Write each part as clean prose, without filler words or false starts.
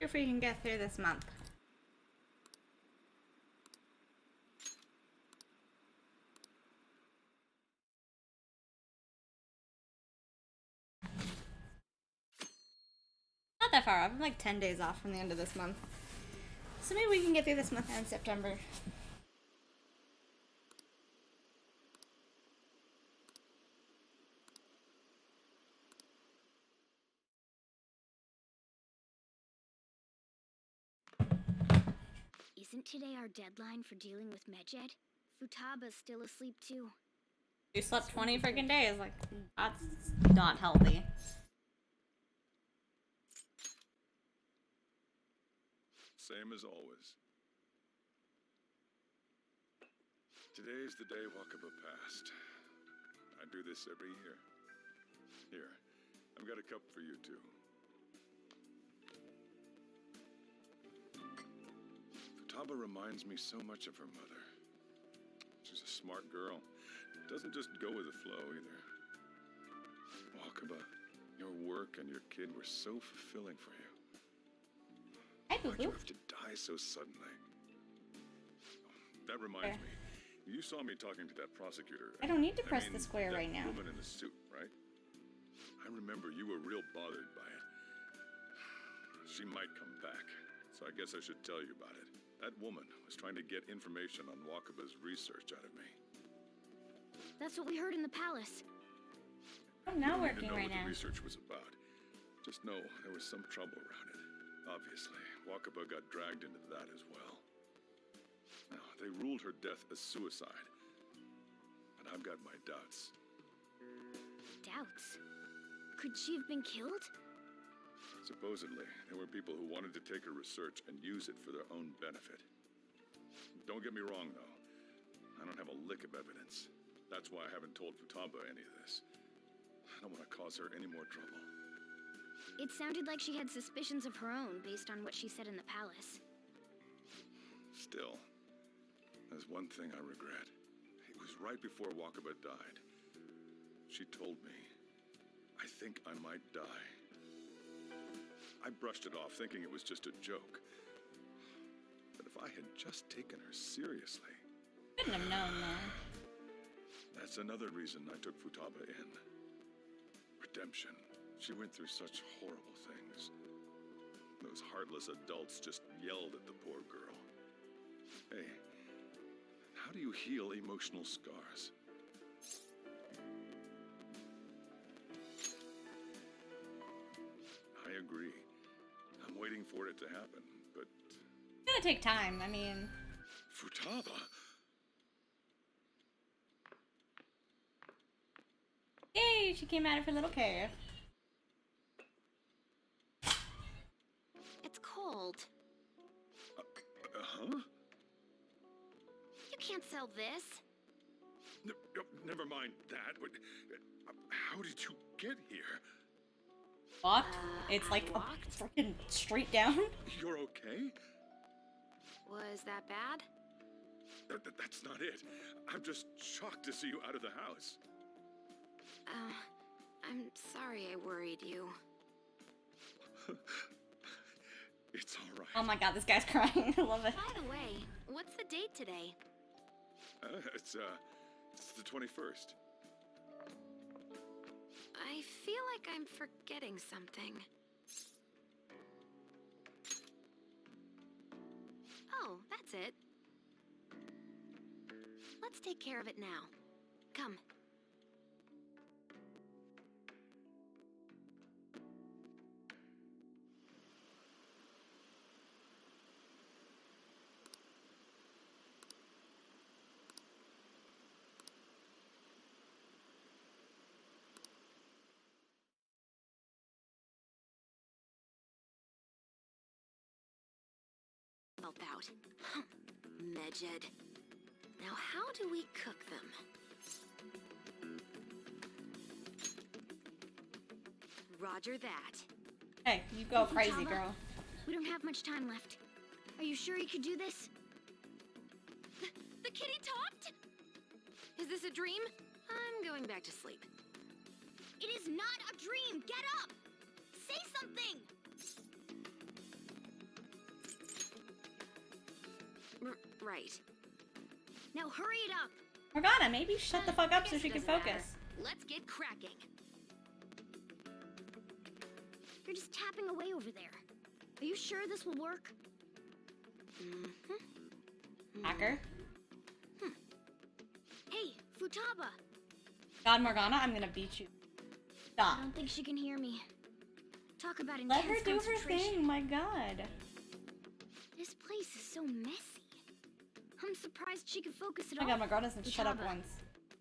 if we can get through this month. Not that far off. I'm like 10 days off from the end of this month. So maybe we can get through this month and September. Isn't today our deadline for dealing with Medjed? Futaba's still asleep too. You slept 20 freaking days. Like, that's not healthy. Same as always. Today's the day Wakaba passed. I do this every year. Here, I've got a cup for you too. Futaba reminds me so much of her mother. She's a smart girl. Doesn't just go with the flow either. Wakaba, your work and your kid were so fulfilling for you. Why'd you have to die so suddenly? That reminds me. You saw me talking to that prosecutor. I don't need to press the square right now. That woman in the suit, right? I remember you were real bothered by it. She might come back, so I guess I should tell you about it. That woman was trying to get information on Wakaba's research out of me. That's what we heard in the palace. I'm not You working know right what now. the research was about. Just know there was some trouble around it. Obviously, Wakaba got dragged into that as well. Now, they ruled her death as suicide. But I've got my doubts. Doubts? Could she have been killed? Supposedly, there were people who wanted to take her research and use it for their own benefit. Don't get me wrong, though. I don't have a lick of evidence. That's why I haven't told Futaba any of this. I don't want to cause her any more trouble. It sounded like she had suspicions of her own based on what she said in the palace. Still, there's one thing I regret. It was right before Wakaba died. She told me, I think I might die. I brushed it off, thinking it was just a joke. But if I had just taken her seriously... Couldn't have known that. That's another reason I took Futaba in. Redemption. She went through such horrible things. Those heartless adults just yelled at the poor girl. Hey, how do you heal emotional scars? I agree. I'm waiting for it to happen, but... It's gonna take time, I mean... Futaba? Yay, she came out of her little cave. It's cold. Huh? You can't sell this. Never mind that. But, how did you get here? Walked? It's like I a walked. freaking straight down. You're okay? Was that bad? That's not it. I'm just shocked to see you out of the house. I'm sorry I worried you. It's all right. Oh my god, this guy's crying. I love it. By the way, what's the date today? It's the 21st. I feel like I'm forgetting something. Oh, that's it. Let's take care of it now. Come. Help out. Medjed. Now how do we cook them? Roger that. Hey, you go crazy, Futaba, girl. We don't have much time left. Are you sure you could do this? The kitty talked? Is this a dream? I'm going back to sleep. It is not a dream! Get up! Say something! right. Now hurry it up. Morgana, maybe shut the fuck up so she can focus. Let's get cracking. You're just tapping away over there. Are you sure this will work? Hacker. Hey, Futaba. God, Morgana, I'm gonna beat you. Stop. I don't think she can hear me. Talk about intense Let her do her concentration. thing, my god. This place is so messy. I'm surprised she could focus at Oh my all. god, Morgana doesn't shut up Futaba, once.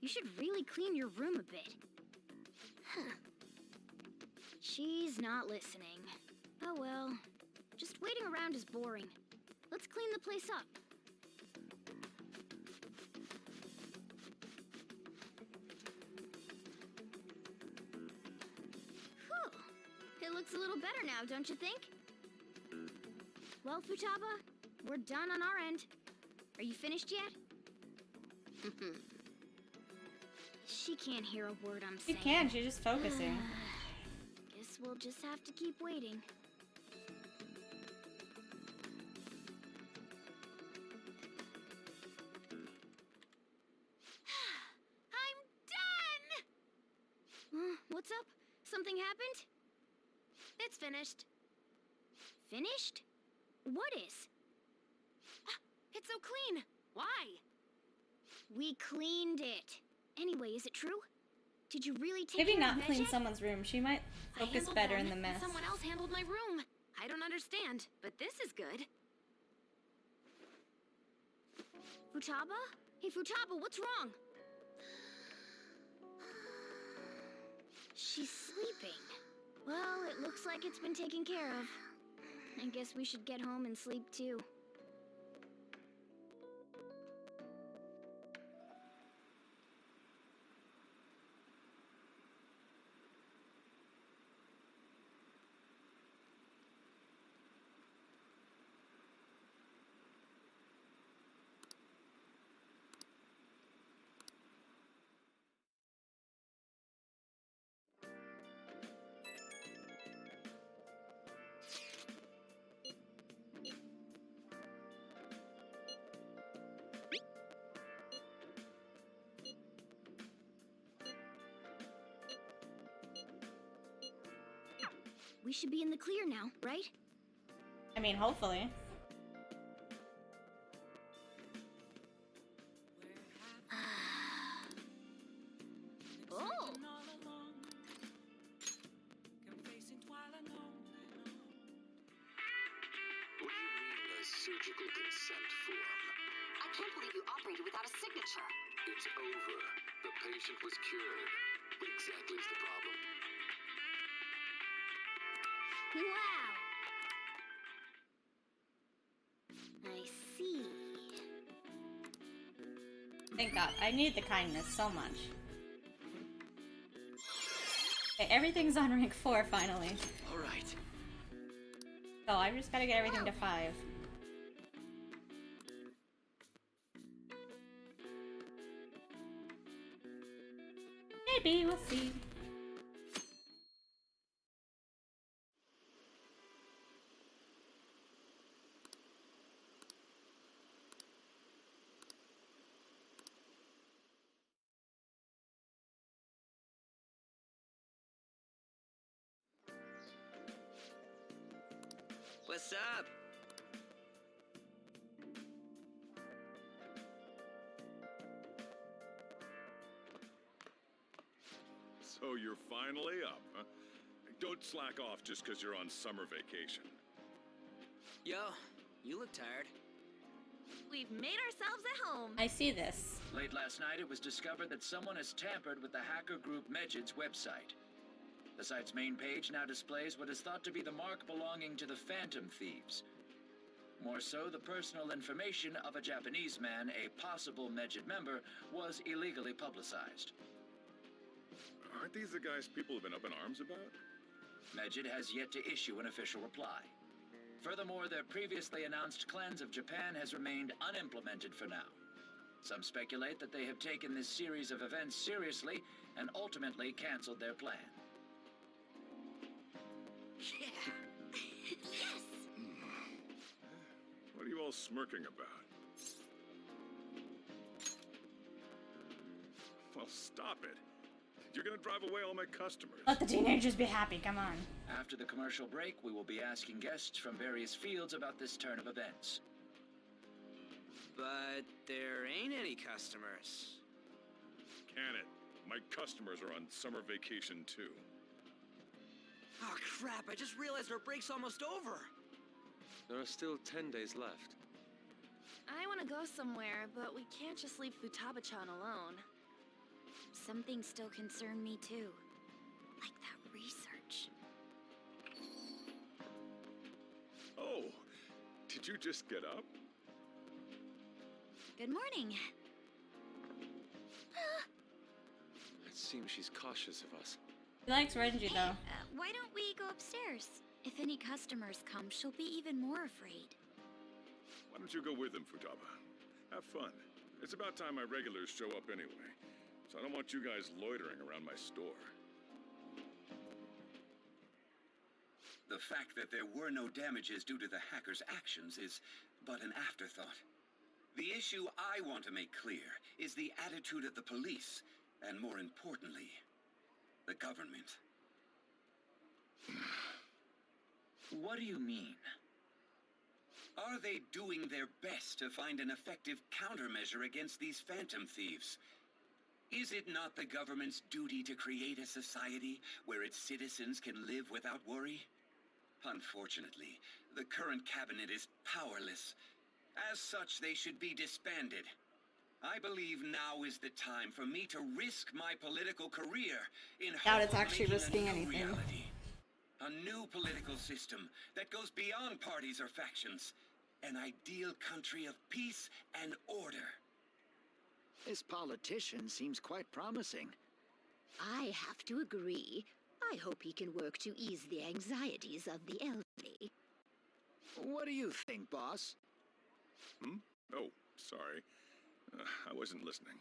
You should really clean your room a bit. Huh. She's not listening. Oh well. Just waiting around is boring. Let's clean the place up. Whew. It looks a little better now, don't you think? Well, Futaba, we're done on our end. Are you finished yet? She can't hear a word I'm She saying. can, she's just focusing. Guess we'll just have to keep waiting. I'm done! What's up? Something happened? It's finished. Finished? What is? It's so clean. Why? We cleaned it. Anyway, is it true? Did you really take Maybe care of not clean Magic? someone's room. She might I focus handled better them, in the mess. and someone else handled my room. I don't understand, but this is good. Futaba? Hey, Futaba, what's wrong? She's sleeping. Well, it looks like it's been taken care of. I guess we should get home and sleep too. We should be in the clear now, right? I mean, hopefully. Oh! What do you mean, a surgical consent form? I can't believe you operated without a signature. It's over. The patient was cured. What exactly is the problem? Wow! I see. Thank God. I need the kindness so much. Okay, everything's on rank 4 finally. All right. So I just gotta get everything to 5. Maybe, we'll see. What's up? So you're finally up, huh? Don't slack off just because you're on summer vacation. Yo, you look tired. We've made ourselves at home. I see this. Late last night, it was discovered that someone has tampered with the hacker group Megid's website. The site's main page now displays what is thought to be the mark belonging to the Phantom Thieves. More so, the personal information of a Japanese man, a possible Megid member, was illegally publicized. Aren't these the guys people have been up in arms about? Megid has yet to issue an official reply. Furthermore, their previously announced cleanse of Japan has remained unimplemented for now. Some speculate that they have taken this series of events seriously and ultimately canceled their plan. Yeah. Yes! What are you all smirking about? Oh, stop it. You're gonna drive away all my customers. Let the teenagers be happy, come on. After the commercial break, we will be asking guests from various fields about this turn of events. But there ain't any customers. Can it? My customers are on summer vacation too. Oh crap, I just realized our break's almost over. There are still 10 days left. I want to go somewhere, but we can't just leave Futaba-chan alone. Some things still concern me too. Like that research. Oh, did you just get up? Good morning. It seems she's cautious of us. He likes Renji, though. Why don't we go upstairs? If any customers come, she'll be even more afraid. Why don't you go with them, Futaba? Have fun. It's about time my regulars show up anyway. So I don't want you guys loitering around my store. The fact that there were no damages due to the hacker's actions is but an afterthought. The issue I want to make clear is the attitude of the police, and more importantly, the government. What do you mean? Are they doing their best to find an effective countermeasure against these phantom thieves? Is it not the government's duty to create a society where its citizens can live without worry? Unfortunately, the current cabinet is powerless. As such, they should be disbanded. I believe now is the time for me to risk my political career in Doubt hope it's of actually making risking a new anything. reality. A new political system that goes beyond parties or factions. An ideal country of peace and order. This politician seems quite promising. I have to agree. I hope he can work to ease the anxieties of the elderly. What do you think, boss? Hmm? Oh, sorry. I wasn't listening.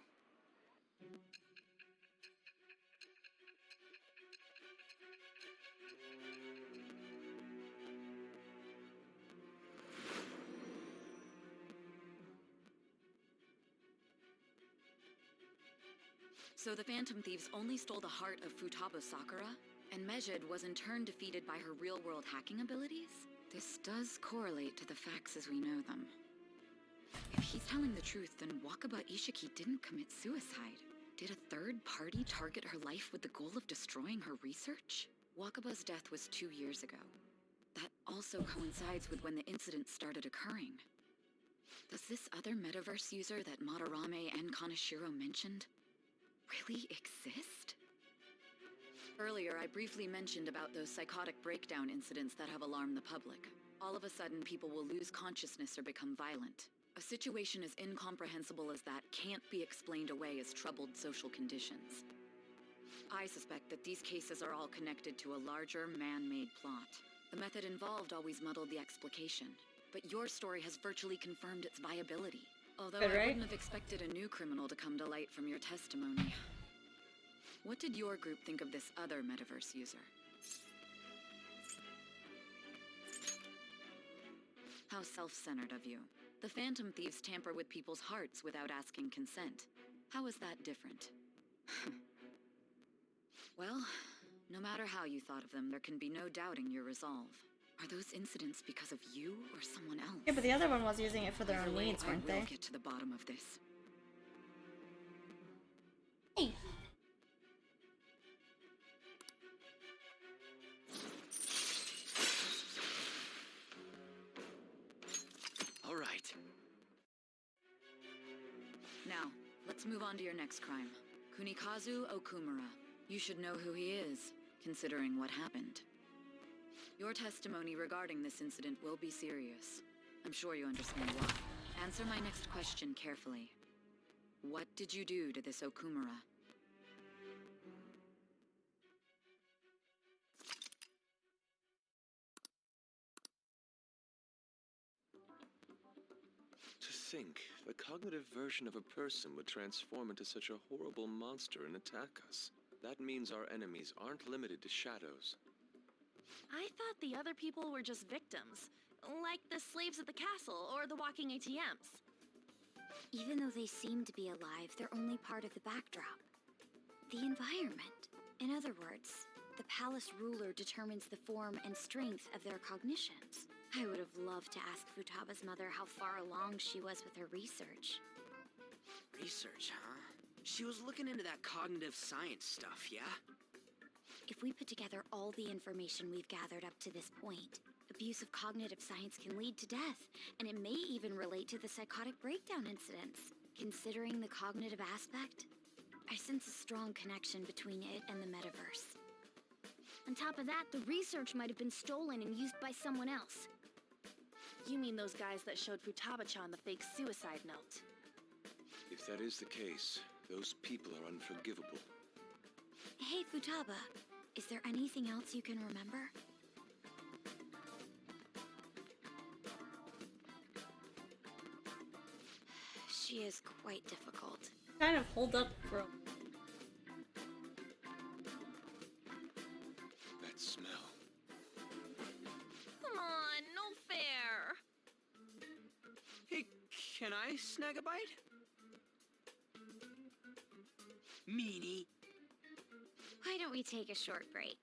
So the Phantom Thieves only stole the heart of Futaba Sakura, and Mejid was in turn defeated by her real-world hacking abilities? This does correlate to the facts as we know them. If he's telling the truth, then Wakaba Ishiki didn't commit suicide. Did a third party target her life with the goal of destroying her research? Wakaba's death was 2 years ago. That also coincides with when the incident started occurring. Does this other metaverse user that Madarame and Kaneshiro mentioned really exist? Earlier, I briefly mentioned about those psychotic breakdown incidents that have alarmed the public. All of a sudden, people will lose consciousness or become violent. A situation as incomprehensible as that can't be explained away as troubled social conditions. I suspect that these cases are all connected to a larger, man-made plot. The method involved always muddled the explication, but your story has virtually confirmed its viability. Although Good, I right? wouldn't have expected a new criminal to come to light from your testimony. What did your group think of this other metaverse user? How self-centered of you. The Phantom Thieves tamper with people's hearts without asking consent. How is that different? Well, no matter how you thought of them, there can be no doubting your resolve. Are those incidents because of you or someone else? Yeah, but the other one was using it for their Either own way, needs, weren't I will they? get to the bottom of this. Hey! All right. Now, let's move on to your next crime. Kunikazu Okumura. You should know who he is, considering what happened. Your testimony regarding this incident will be serious. I'm sure you understand why. Answer my next question carefully. What did you do to this Okumura? To think, the cognitive version of a person would transform into such a horrible monster and attack us. That means our enemies aren't limited to shadows. I thought the other people were just victims, like the slaves at the castle or the walking ATMs. Even though they seem to be alive, they're only part of the backdrop. the environment. In other words, the palace ruler determines the form and strength of their cognitions. I would have loved to ask Futaba's mother how far along she was with her research. Research, huh? She was looking into that cognitive science stuff, yeah? If we put together all the information we've gathered up to this point, abuse of cognitive science can lead to death, and it may even relate to the psychotic breakdown incidents. Considering the cognitive aspect, I sense a strong connection between it and the metaverse. On top of that, the research might have been stolen and used by someone else. You mean those guys that showed Futaba-chan the fake suicide note? If that is the case, those people are unforgivable. Hey, Futaba, is there anything else you can remember? She is quite difficult. Kind of hold up for a... That smell. Come on, no fair! Hey, can I snag a bite? Meanie. Why don't we take a short break?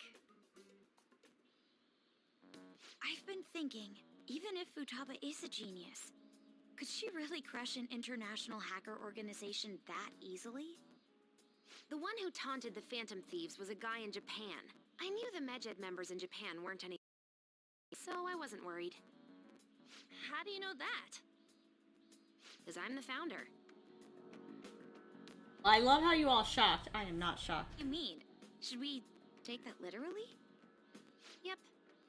I've been thinking, even if Futaba is a genius, could she really crush an international hacker organization that easily? The one who taunted the Phantom Thieves was a guy in Japan. I knew the Medjed members in Japan weren't any, so I wasn't worried. How do you know that? Because I'm the founder. I love how you all shocked. I am not shocked. What do you mean? Should we take that literally? Yep,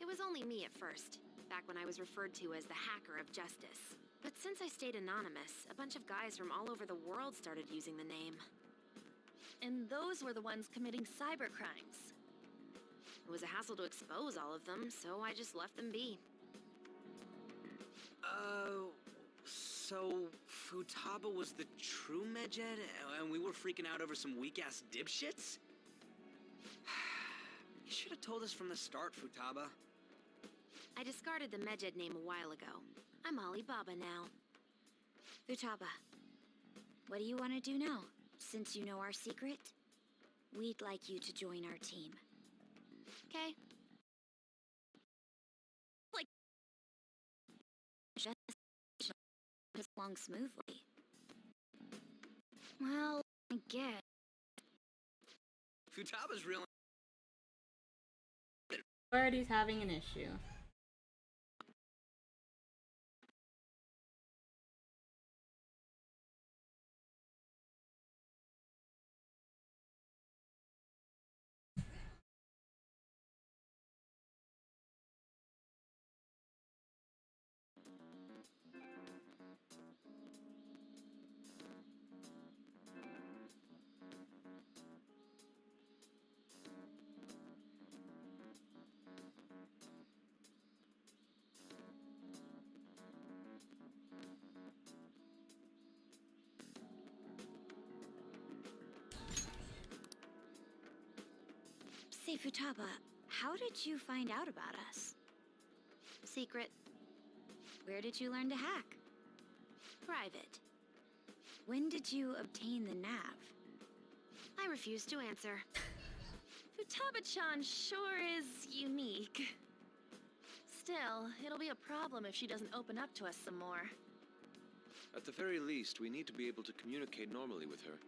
it was only me at first, back when I was referred to as the Hacker of Justice. But since I stayed anonymous, a bunch of guys from all over the world started using the name. And those were the ones committing cybercrimes. It was a hassle to expose all of them, so I just left them be. So Futaba was the true Medjed, and we were freaking out over some weak-ass dipshits? You should have told us from the start, Futaba. I discarded the Medjed name a while ago. I'm Alibaba now. Futaba, what do you want to do now? Since you know our secret, we'd like you to join our team. Okay. Like, just along smoothly. Well, I guess. Futaba's real. Already's having an issue. Say, Futaba, how did you find out about us? Secret. Where did you learn to hack? Private. When did you obtain the nav? I refuse to answer. Futaba-chan sure is unique. Still, it'll be a problem if she doesn't open up to us some more. At the very least, we need to be able to communicate normally with her.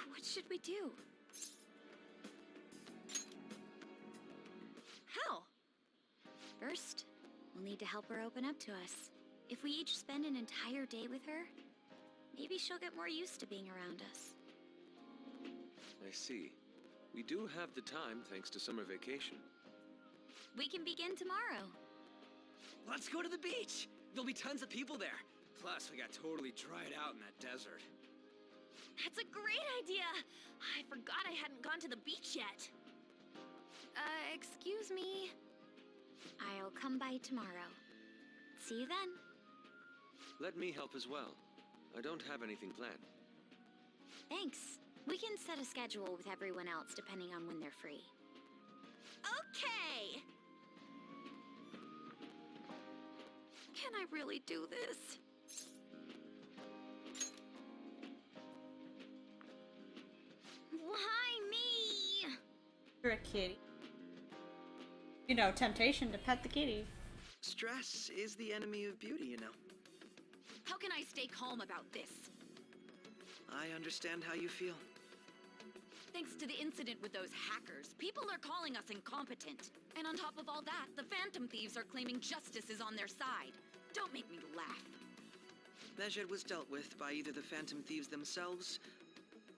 What should we do? How? First, we'll need to help her open up to us. If we each spend an entire day with her, maybe she'll get more used to being around us. I see. We do have the time thanks to summer vacation. We can begin tomorrow. Let's go to the beach! There'll be tons of people there. Plus, we got totally dried out in that desert. That's a great idea! I forgot I hadn't gone to the beach yet. Excuse me? I'll come by tomorrow. See you then. Let me help as well. I don't have anything planned. Thanks. We can set a schedule with everyone else depending on when they're free. Okay! Can I really do this? Wow! You're a kitty. You know, temptation to pet the kitty. Stress is the enemy of beauty, you know. How can I stay calm about this? I understand how you feel. Thanks to the incident with those hackers, people are calling us incompetent. And on top of all that, the Phantom Thieves are claiming justice is on their side. Don't make me laugh. Mejed was dealt with by either the Phantom Thieves themselves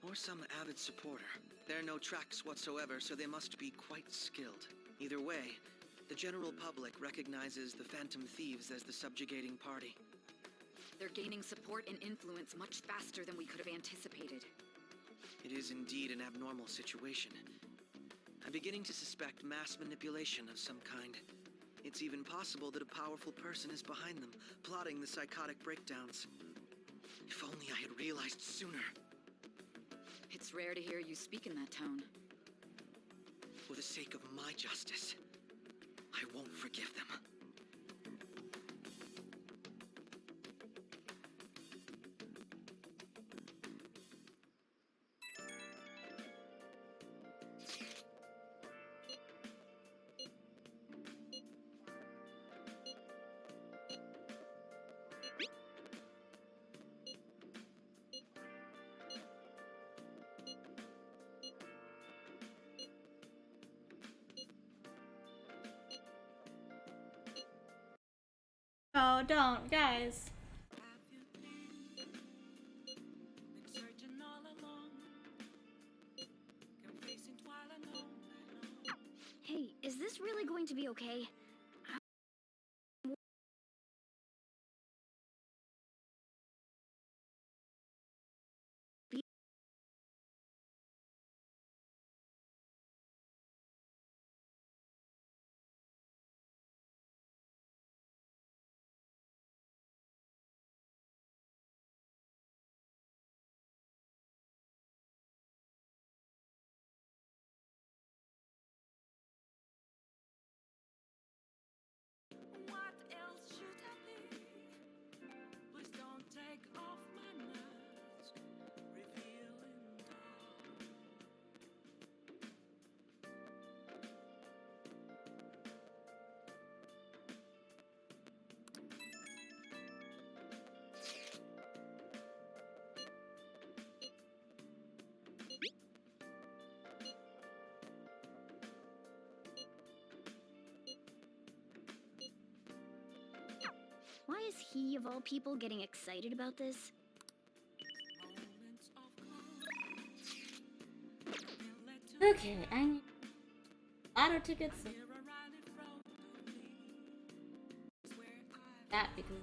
or some avid supporter. There are no tracks whatsoever, so they must be quite skilled. Either way, the general public recognizes the Phantom Thieves as the subjugating party. They're gaining support and influence much faster than we could have anticipated. It is indeed an abnormal situation. I'm beginning to suspect mass manipulation of some kind. It's even possible that a powerful person is behind them, plotting the psychotic breakdowns. If only I had realized sooner. It's rare to hear you speak in that tone. For the sake of my justice, I won't forgive them. No, don't, guys. Hey, is this really going to be okay? What else should I be? Please don't take off my mask, revealing dawn. Why is he, of all people, getting excited about this? Okay, I need lotto tickets. That because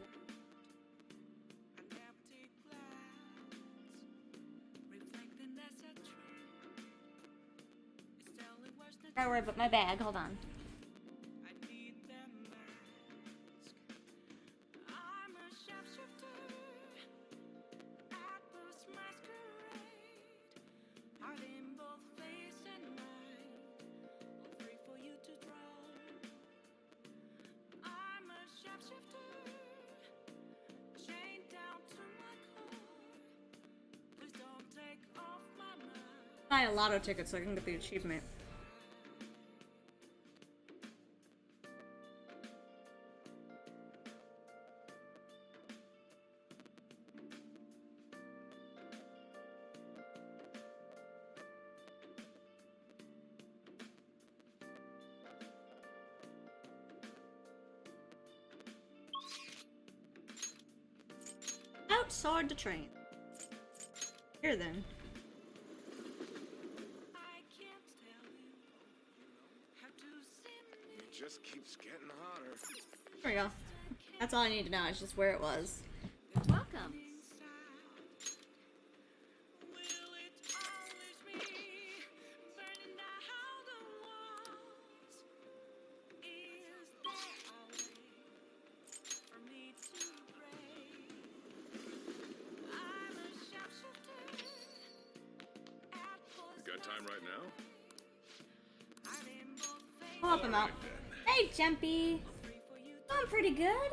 don't worry about my bag. Hold on. Buy a lotto ticket so I can get the achievement. Outside the train. Here then. It just keeps getting hotter. There we go. That's all I need to know, is just where it was. Welcome. You got time right now? I'll help him out. Hey, Jumpy! I'm pretty good.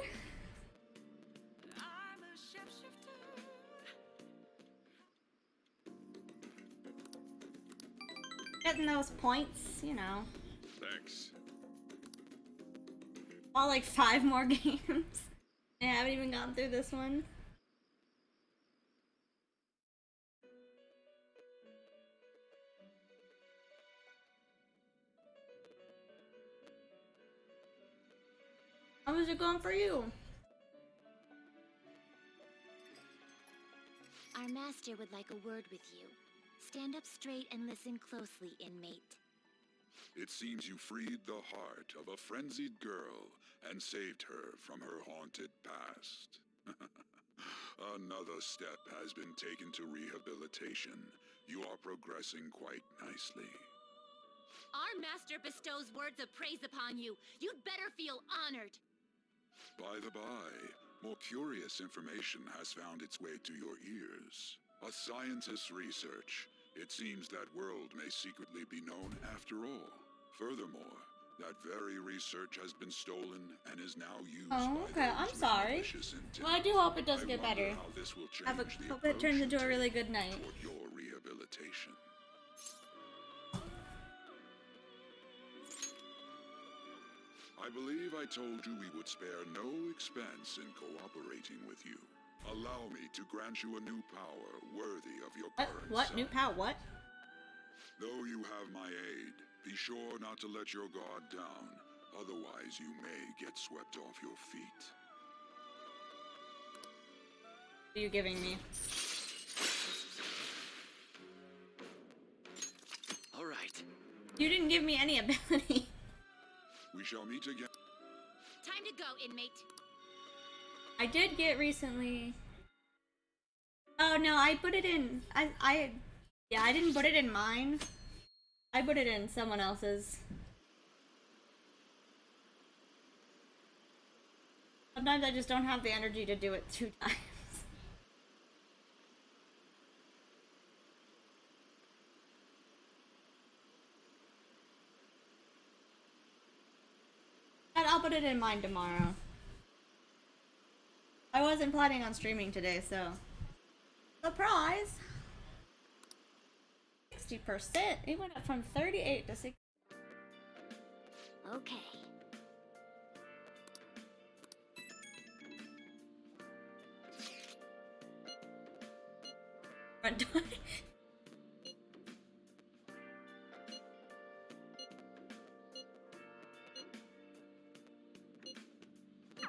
Getting those points, you know. Thanks. All like 5 more games. I haven't even gone through this one. How is it going for you? Our master would like a word with you. Stand up straight and listen closely, inmate. It seems you freed the heart of a frenzied girl and saved her from her haunted past. Another step has been taken to rehabilitation. You are progressing quite nicely. Our master bestows words of praise upon you. You'd better feel honored. By the by, more curious information has found its way to your ears. A scientist's research. It seems that world may secretly be known after all. Furthermore, that very research has been stolen and is now used by okay, those I'm with sorry. malicious intent. Well, I do hope it does I get wonder better. how this will change the Hope it turns into a really good night. toward your rehabilitation. I believe I told you we would spare no expense in cooperating with you. Allow me to grant you a new power worthy of your current What? self. New power? What? Though you have my aid, be sure not to let your guard down. Otherwise, you may get swept off your feet. What are you giving me? All right. You didn't give me any ability. We shall meet again. Time to go, inmate. I did get recently. Oh no, I put it in. Yeah, I didn't put it in mine. I put it in someone else's. Sometimes I just don't have the energy to do it 2 times. But I'll put it in mine tomorrow. I wasn't planning on streaming today, so surprise! 60%. It went up from 38 to 60. Okay. Front door.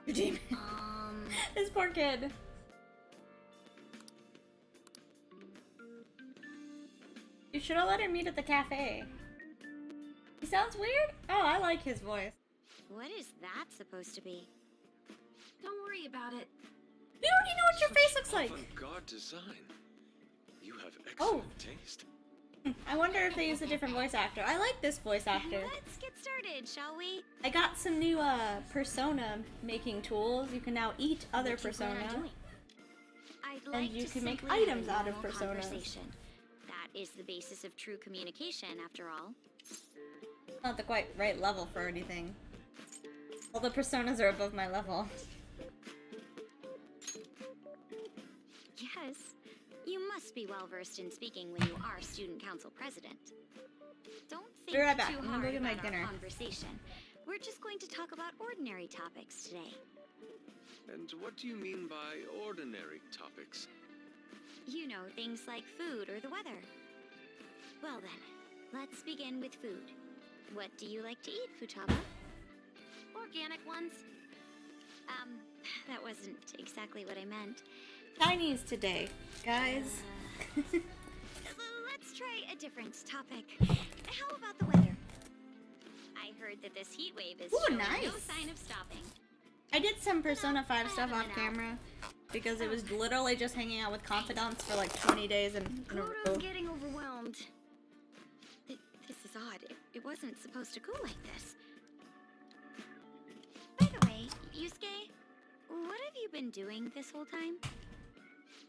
Redeem. This poor kid. You should have let him meet at the cafe. He sounds weird? Oh, I like his voice. What is that supposed to be? Don't worry about it. You already know what your face looks like. Avant-garde design. You have Oh. excellent taste. I wonder if they use a different voice actor. I like this voice actor. Let's get started, shall we? I got some new persona making tools. You can now eat other What you plan on persona. doing? I'd like you to can make simply have a items out of normal personas. conversation. That is the basis of true communication, after all. Not the quite right level for anything. All the personas are above my level. Yes, you must be well versed in speaking when you are student council president. Don't think Be right back. too I'm gonna hard go get my about our dinner. conversation. We're just going to talk about ordinary topics today. And what do you mean by ordinary topics? You know, things like food or the weather. Well then, let's begin with food. What do you like to eat, Futaba? Organic ones. That wasn't exactly what I meant. Chinese today, guys. Let's try a different topic. How about the weather? I heard that this heat wave is Ooh, showing no nice. sign of stopping. I did some Persona 5 stuff off camera because it was literally just hanging out with confidants for like 20 days in a row. Koto's getting overwhelmed. This is odd. It wasn't supposed to go like this. By the way, Yusuke, what have you been doing this whole time?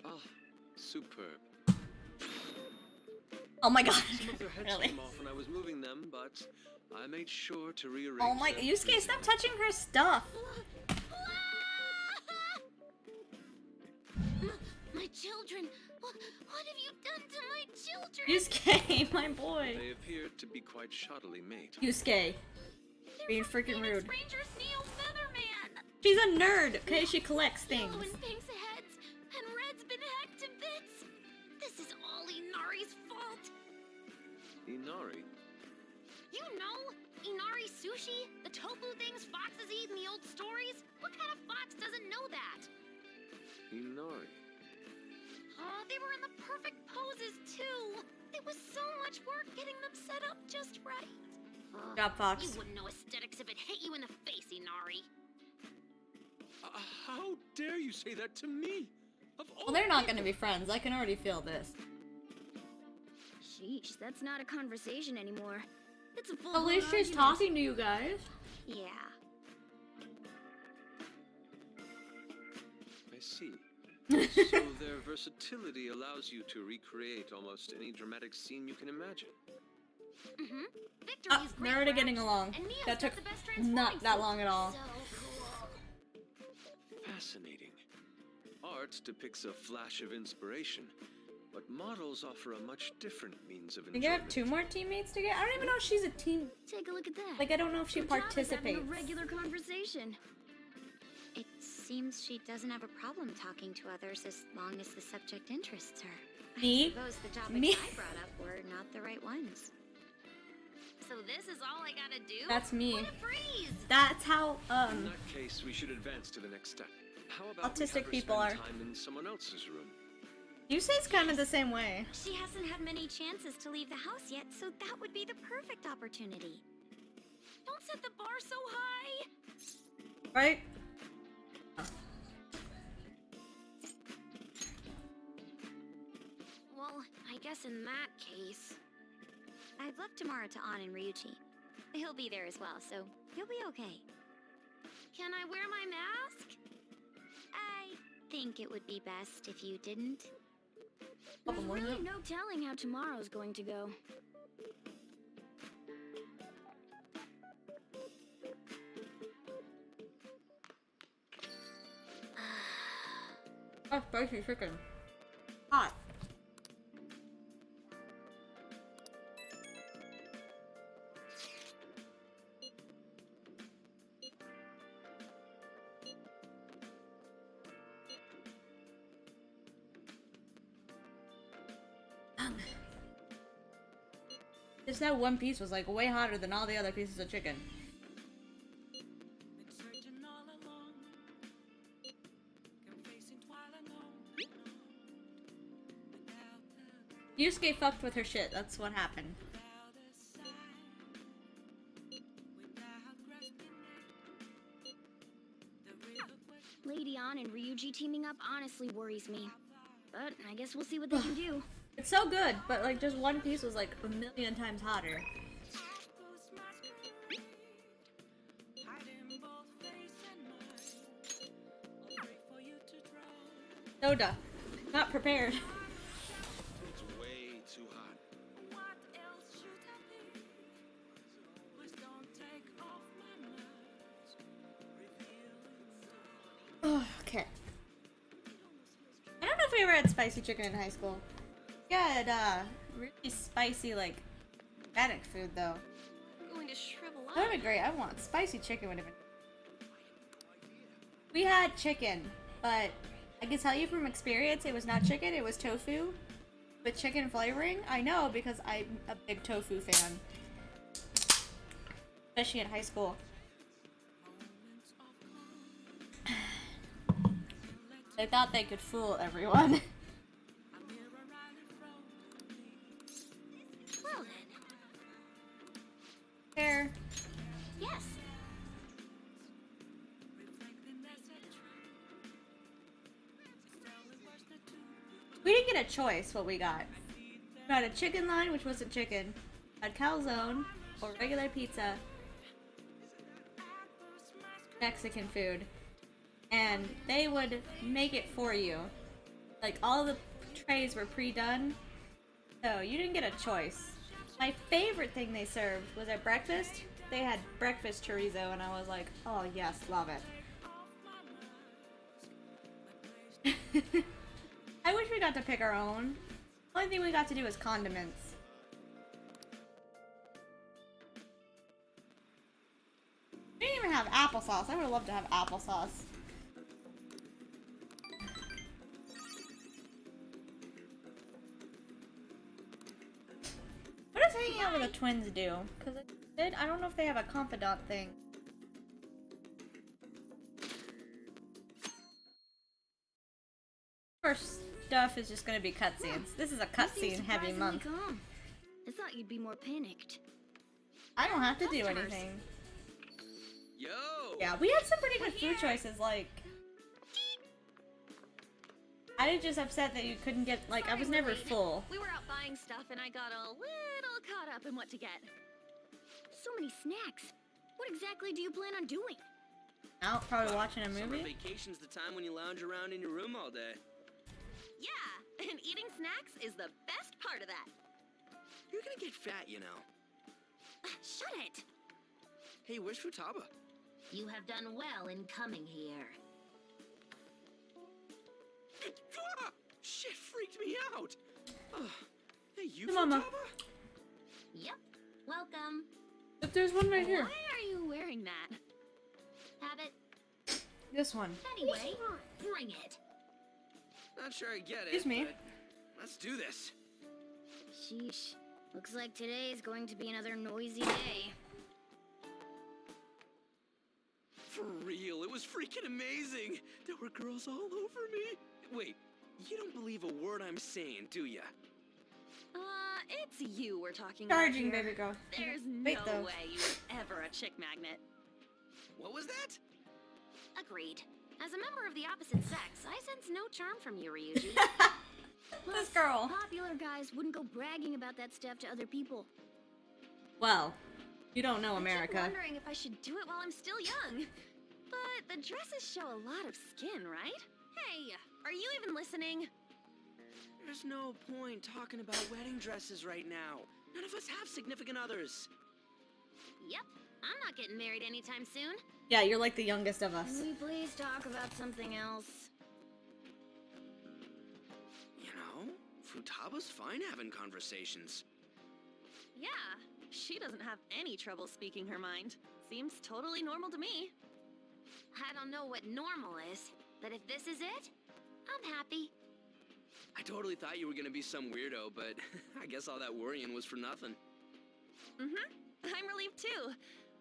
Ah, superb. Oh my god. Some of their heads Really? came off when I was moving them, but I made sure to rearrange Oh my, them. Yusuke, stop touching her stuff. My children, What have you done to my children? Yusuke, my boy. They appear to be quite shoddily made. Yusuke. Being freaking rude. Rangers Neo Featherman. She's a nerd, okay? She collects things. Yellow and pink's heads, and red's been hacked to bits. This is all Inari's fault. Inari? You know, Inari sushi, the tofu things foxes eat in the old stories. What kind of fox doesn't know that? Inari. Oh, they were in the perfect poses too. It was so much work getting them set up just right. Job, Fox. You wouldn't know aesthetics if it hit you in the face, Inari. How dare you say that to me? Well, they're not gonna be friends. I can already feel this. Sheesh, that's not a conversation anymore. It's a full. At least she's talking to you guys. Yeah. I see. So their versatility allows you to recreate almost any dramatic scene you can imagine. Mm-hmm. Victory's They're already getting along. That took not that long at all. So cool. Fascinating. Art depicts a flash of inspiration, but models offer a much different means of I think I have enjoyment. 2 more teammates to get. I don't even know if she's a team. Take a look at that. Like, I don't know if she Futaba's participates. having a regular conversation. It seems she doesn't have a problem talking to others as long as the subject interests her. Me? I suppose the topics Me? I brought up were not the right ones. So this is all I gotta do? That's me. What a breeze! That's how, In that case, we should advance to the next step. How about we autistic have her people spend are. time in someone else's room? Yusuke's kind of the same way. She hasn't had many chances to leave the house yet, so that would be the perfect opportunity. Don't set the bar so high! Right? Well, I guess in that case... I've left Tamara to An and Ryuchi. He'll be there as well, so he'll be okay. Can I wear my mask? I think it would be best if you didn't. There's really no telling how tomorrow's going to go. Oh, spicy chicken. Hot. Just that one piece was like way hotter than all the other pieces of chicken. Been searching all along, confessing while alone, without the Yusuke fucked with her shit. That's what happened. without a sign, without grasping it. The real question. Lady An and Ryuji teaming up honestly worries me. But I guess we'll see what they can do. It's so good, but like just one piece was like a million times hotter. Those masquerade, hiding both face and mind. I'll wait for you to draw. Soda. Not prepared. It's way too hot. What else should I be? Please don't take off my mask. Revealing Okay. I don't know if we ever had spicy chicken in high school. We had really spicy like Hispanic food though. I'm going to shrivel up. That would have been great. I want spicy chicken would have been. We had chicken, but I can tell you from experience it was not chicken, it was tofu with chicken flavoring. I know because I'm a big tofu fan. Especially in high school. They thought they could fool everyone. Well then. There. Yes. We didn't get a choice what we got. We got a chicken line, which wasn't chicken. A calzone, or regular pizza. Mexican food. And they would make it for you. Like, all the trays were pre-done. So, you didn't get a choice. My favorite thing they served was at breakfast. They had breakfast chorizo, and I was like, oh yes, love it. I wish we got to pick our own. The only thing we got to do was condiments. We didn't even have applesauce. I would have loved to have applesauce. What does hanging out with the twins do? Because I don't know if they have a confidant thing. First stuff is just gonna be cutscenes. This is a cutscene heavy month. Calm. I thought you'd be more panicked. I don't have to do anything. Yo! Yeah, we had some pretty good food choices, like... I was just upset that you couldn't get, like, I was never full. We were out buying stuff and I got a little caught up in what to get. So many snacks. What exactly do you plan on doing? Out, probably watching a movie. Summer vacation's the time when you lounge around in your room all day. Yeah, and eating snacks is the best part of that. You're gonna get fat, you know. Shut it! Hey, where's Futaba? You have done well in coming here. Ah! Shit freaked me out. Hey, you Mama. Futaba? Yep. Welcome. But there's one right here. Why are you wearing that? Have it. This one. Anyway, bring it. Not sure I get it. Excuse me. But let's do this. Sheesh. Looks like today is going to be another noisy day. For real, it was freaking amazing. There were girls all over me. Wait, you don't believe a word I'm saying, do ya? It's you we're talking Charging, about here. baby girl. There's Wait, no though. way you were ever a chick magnet. What was that? Agreed. As a member of the opposite sex, I sense no charm from you, Ryuji. This girl. Popular guys wouldn't go bragging about that stuff to other people. Well, you don't know I keep America. wondering if I should do it while I'm still young. But the dresses show a lot of skin, right? Hey, are you even listening? There's no point talking about wedding dresses right now. None of us have significant others. Yep, I'm not getting married anytime soon. Yeah, you're like the youngest of us. Can we please talk about something else? You know, Futaba's fine having conversations. Yeah, she doesn't have any trouble speaking her mind. Seems totally normal to me. I don't know what normal is, but if this is it, I'm happy. I totally thought you were gonna be some weirdo, but I guess all that worrying was for nothing. I'm relieved too.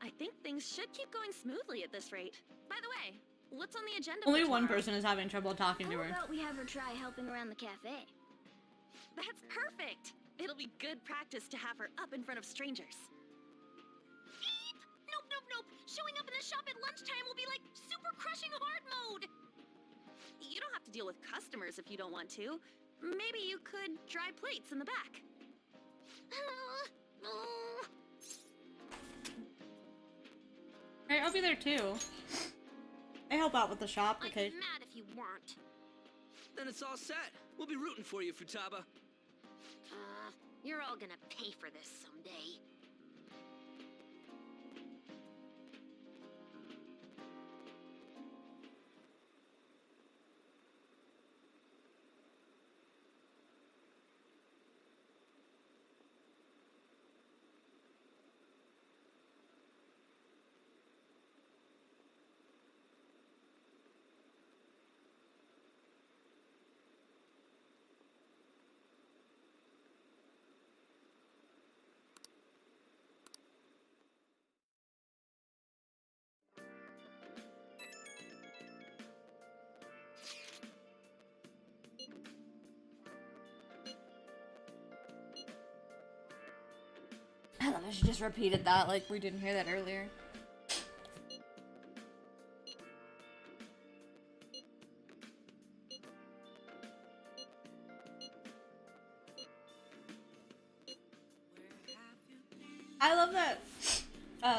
I think things should keep going smoothly at this rate. By the way, what's on the agenda Only for one tomorrow? person is having trouble talking to How her. about we have her try helping around the cafe? That's perfect! It'll be good practice to have her up in front of strangers. Beep! Nope, nope, nope. Showing up in the shop at lunchtime will be like super crushing hard mode. You don't have to deal with customers if you don't want to. Maybe you could dry plates in the back. Alright, I'll be there too. I help out with the shop, okay? I'd be mad if you weren't. Then it's all set. We'll be rooting for you, Futaba. You're all gonna pay for this someday. I thought I should just repeated that like we didn't hear that earlier. I love that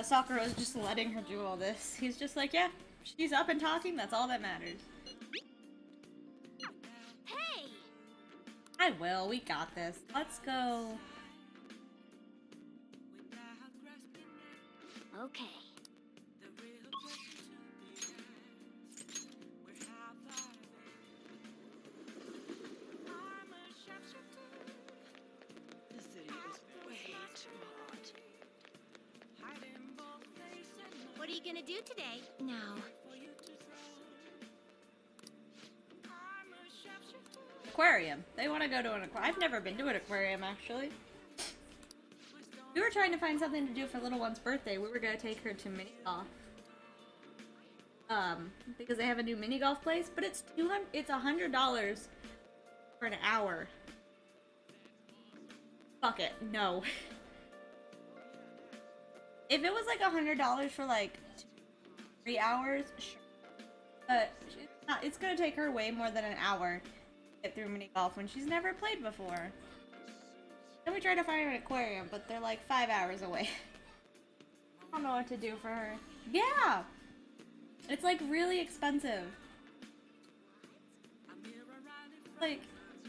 Sakura is just letting her do all this. He's just like, yeah, she's up and talking, that's all that matters. Hey! I will, we got this. Let's go. Okay. What are you gonna do today? Now, Aquarium. They want to go to an aquarium. I've never been to an aquarium, actually. We were trying to find something to do for little one's birthday. We were gonna take her to mini golf. Because they have a new mini golf place, but it's $100 for an hour. Fuck it, no. If it was like $100 for like 3 hours, sure. But it's gonna take her way more than an hour to get through mini golf when she's never played before. Then we tried to find an aquarium, but they're like 5 hours away. I don't know what to do for her. Yeah! It's like really expensive. Like,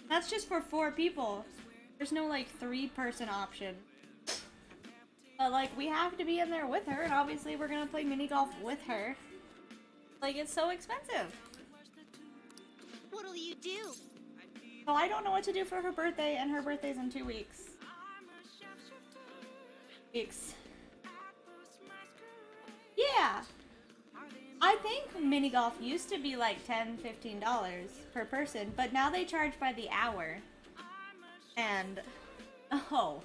that's just for 4 people. There's no like 3-person option. But like, we have to be in there with her, and obviously we're gonna play mini golf with her. Like, it's so expensive. What'll you do? So I don't know what to do for her birthday, and her birthday's in 2 weeks. Yeah! I think mini golf used to be like $10, $15 per person, but now they charge by the hour. And, oh.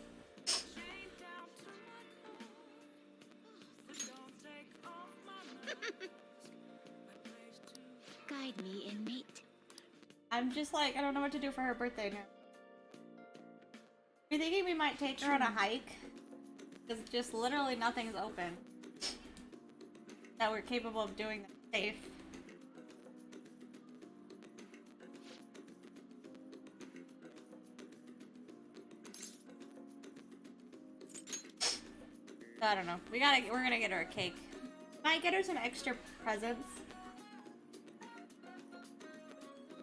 guide me, inmate. I'm just like, I don't know what to do for her birthday now. We're thinking we might take her on a hike. Because just literally nothing's open. That we're capable of doing that safe. So I don't know. We're gonna get her a cake. Might get her some extra presents.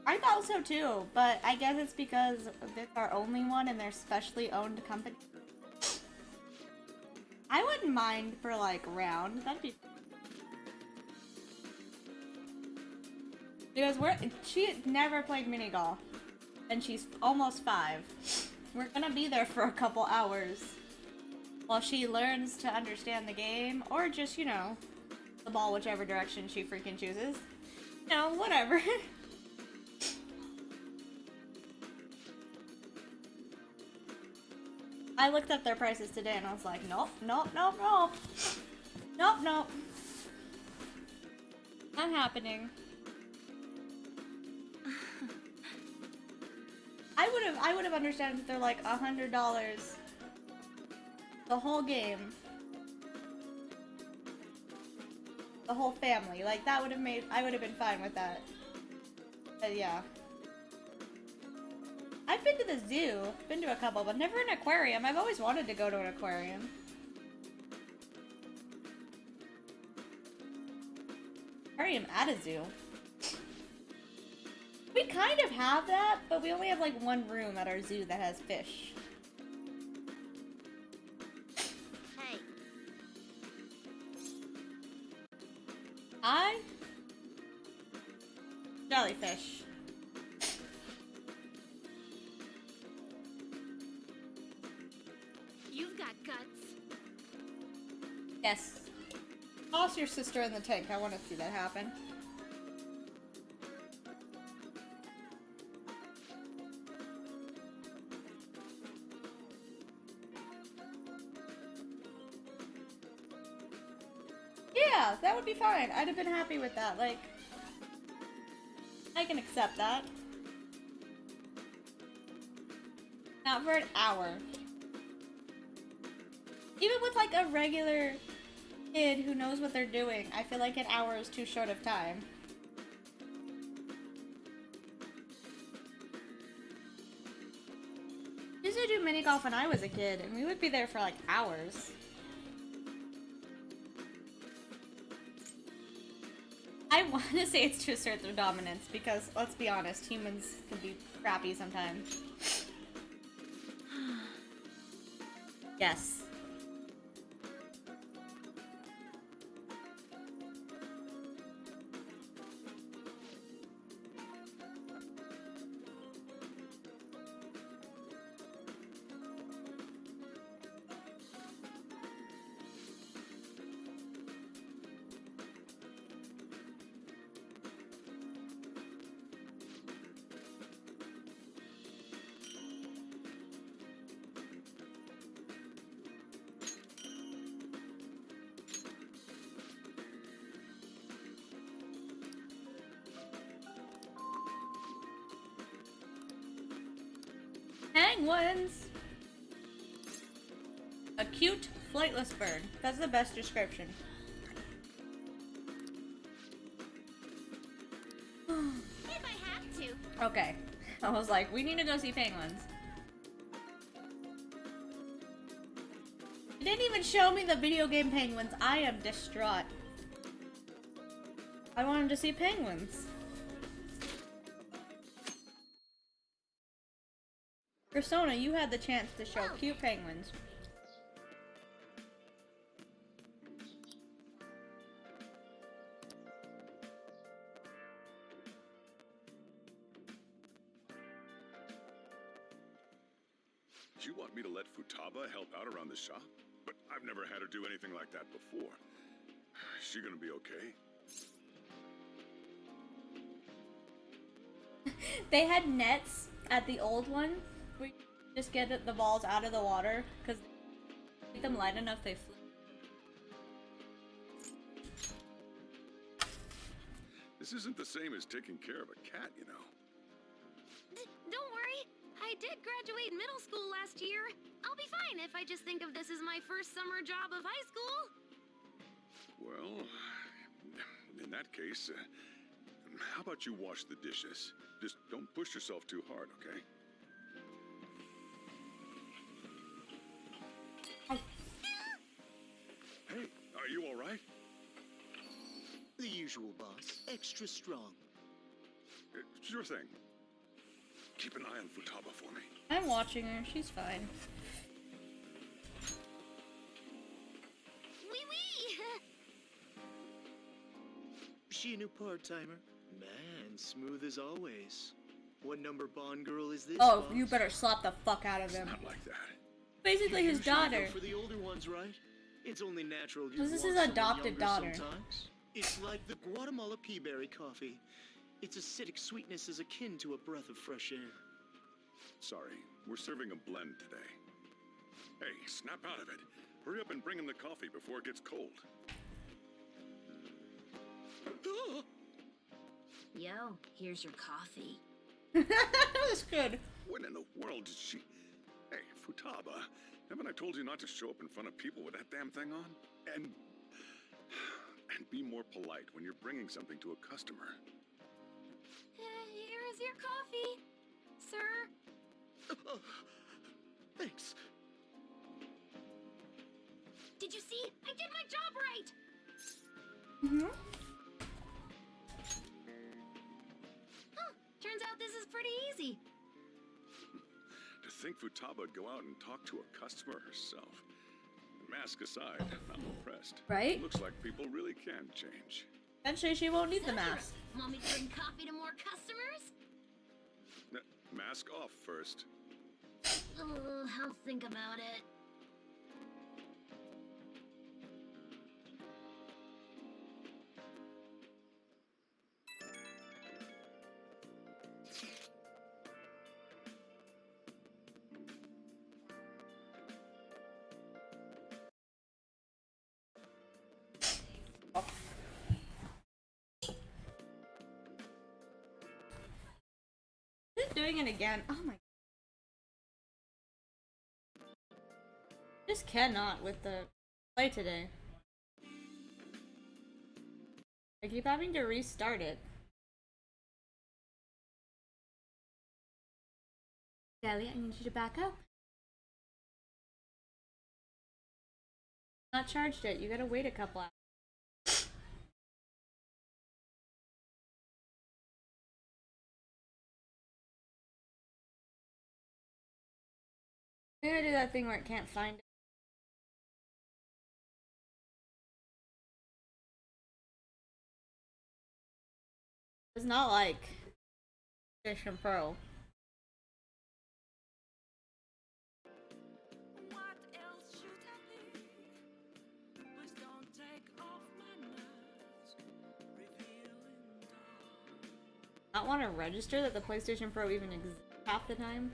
I thought so too, but I guess it's because it's our only one and they're specially owned company. I wouldn't mind for like round. That'd be because she never played mini golf and she's almost 5. We're gonna be there for a couple hours while she learns to understand the game or just, you know, the ball whichever direction she freaking chooses. You know, whatever. I looked up their prices today and I was like, nope, nope, nope, nope. Nope, nope. Not happening. I would have understood if they're like $100 the whole game. The whole family. Like that would have made I would have been fine with that. But yeah. I've been to the zoo, been to a couple, but never an aquarium. I've always wanted to go to an aquarium. Aquarium at a zoo. We kind of have that, but we only have like one room at our zoo that has fish. Hey. Jellyfish. You've got guts. Yes. Toss your sister in the tank. I want to see that happen. Yeah, that would be fine. I'd have been happy with that. Like, I can accept that. Not for an hour. Even with like a regular kid who knows what they're doing, I feel like an hour is too short of time. I used to do mini golf when I was a kid, and we would be there for like hours. I want to say it's to assert their dominance because, let's be honest, humans can be crappy sometimes. Yes. Penguins! A cute, flightless bird. That's the best description. If I have to. Okay. I was like, we need to go see penguins. You didn't even show me the video game penguins. I am distraught. I wanted to see penguins. Persona, you had the chance to show cute penguins. You want me to let Futaba help out around the shop? But I've never had her do anything like that before. Is she gonna be okay? They had nets at the old one where you just get the balls out of the water because make them light enough they float. This isn't the same as taking care of a cat, you know. Don't worry. I did graduate middle school last year. I'll be fine if I just think of this as my first summer job of high school. Well, in that case, how about you wash the dishes? Just don't push yourself too hard, okay? Hey, are you all right? The usual, boss. Extra strong. Sure thing. Keep an eye on Futaba for me. I'm watching her. She's fine. Wee wee! She a new part-timer? Man, smooth as always. What number Bond girl is this, Oh, boss? you better slap the fuck out of him. Not like that. Basically his Usually daughter. go for the older ones, right? It's only natural you This is want his someone adopted younger daughter. Sometimes. It's like the Guatemala peaberry coffee. Its acidic sweetness is akin to a breath of fresh air. Sorry, we're serving a blend today. Hey, snap out of it. Hurry up and bring him the coffee before it gets cold. Yo, here's your coffee. That's good. When in the world did she... Hey, Futaba, haven't I told you not to show up in front of people with that damn thing on? And be more polite when you're bringing something to a customer. Here is your coffee, sir. Thanks. Did you see? I did my job right! Mm-hmm. Huh, turns out this is pretty easy. To think Futaba would go out and talk to a customer herself. Mask aside, I'm impressed. Right? Looks like people really can change. Eventually she won't need the mask. Want me to bring coffee to more customers? Mask off first. I'll think about it. She's doing it again. Oh my. Just cannot with the play today. I keep having to restart it. Elliot, I need you to back up. Not charged it. You gotta wait a couple hours. I'm gonna do that thing where it can't find it. It's not like PlayStation Pro. What else should I be? Please don't take off my mask. Revealing dark. Not want to register that the PlayStation Pro even exists half the time.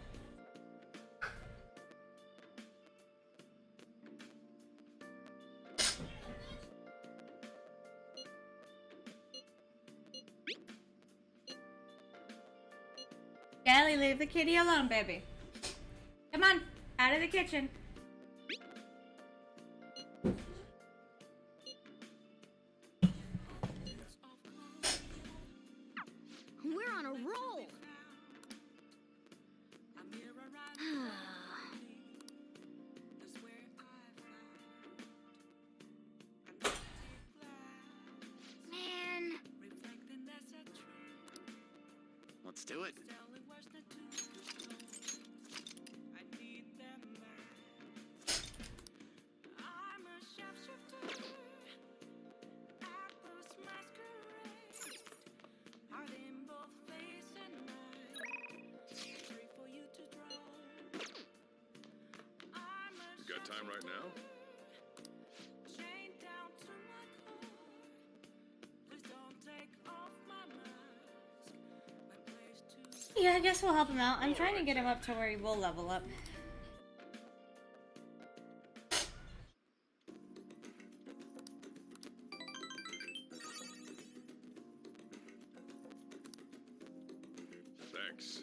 Gally, leave the kitty alone, baby. Out of the kitchen. We're on a roll. Man. Let's do it. You got time right now? Yeah, I guess we'll help him out. I'm trying to get him up to where he will level up. Thanks.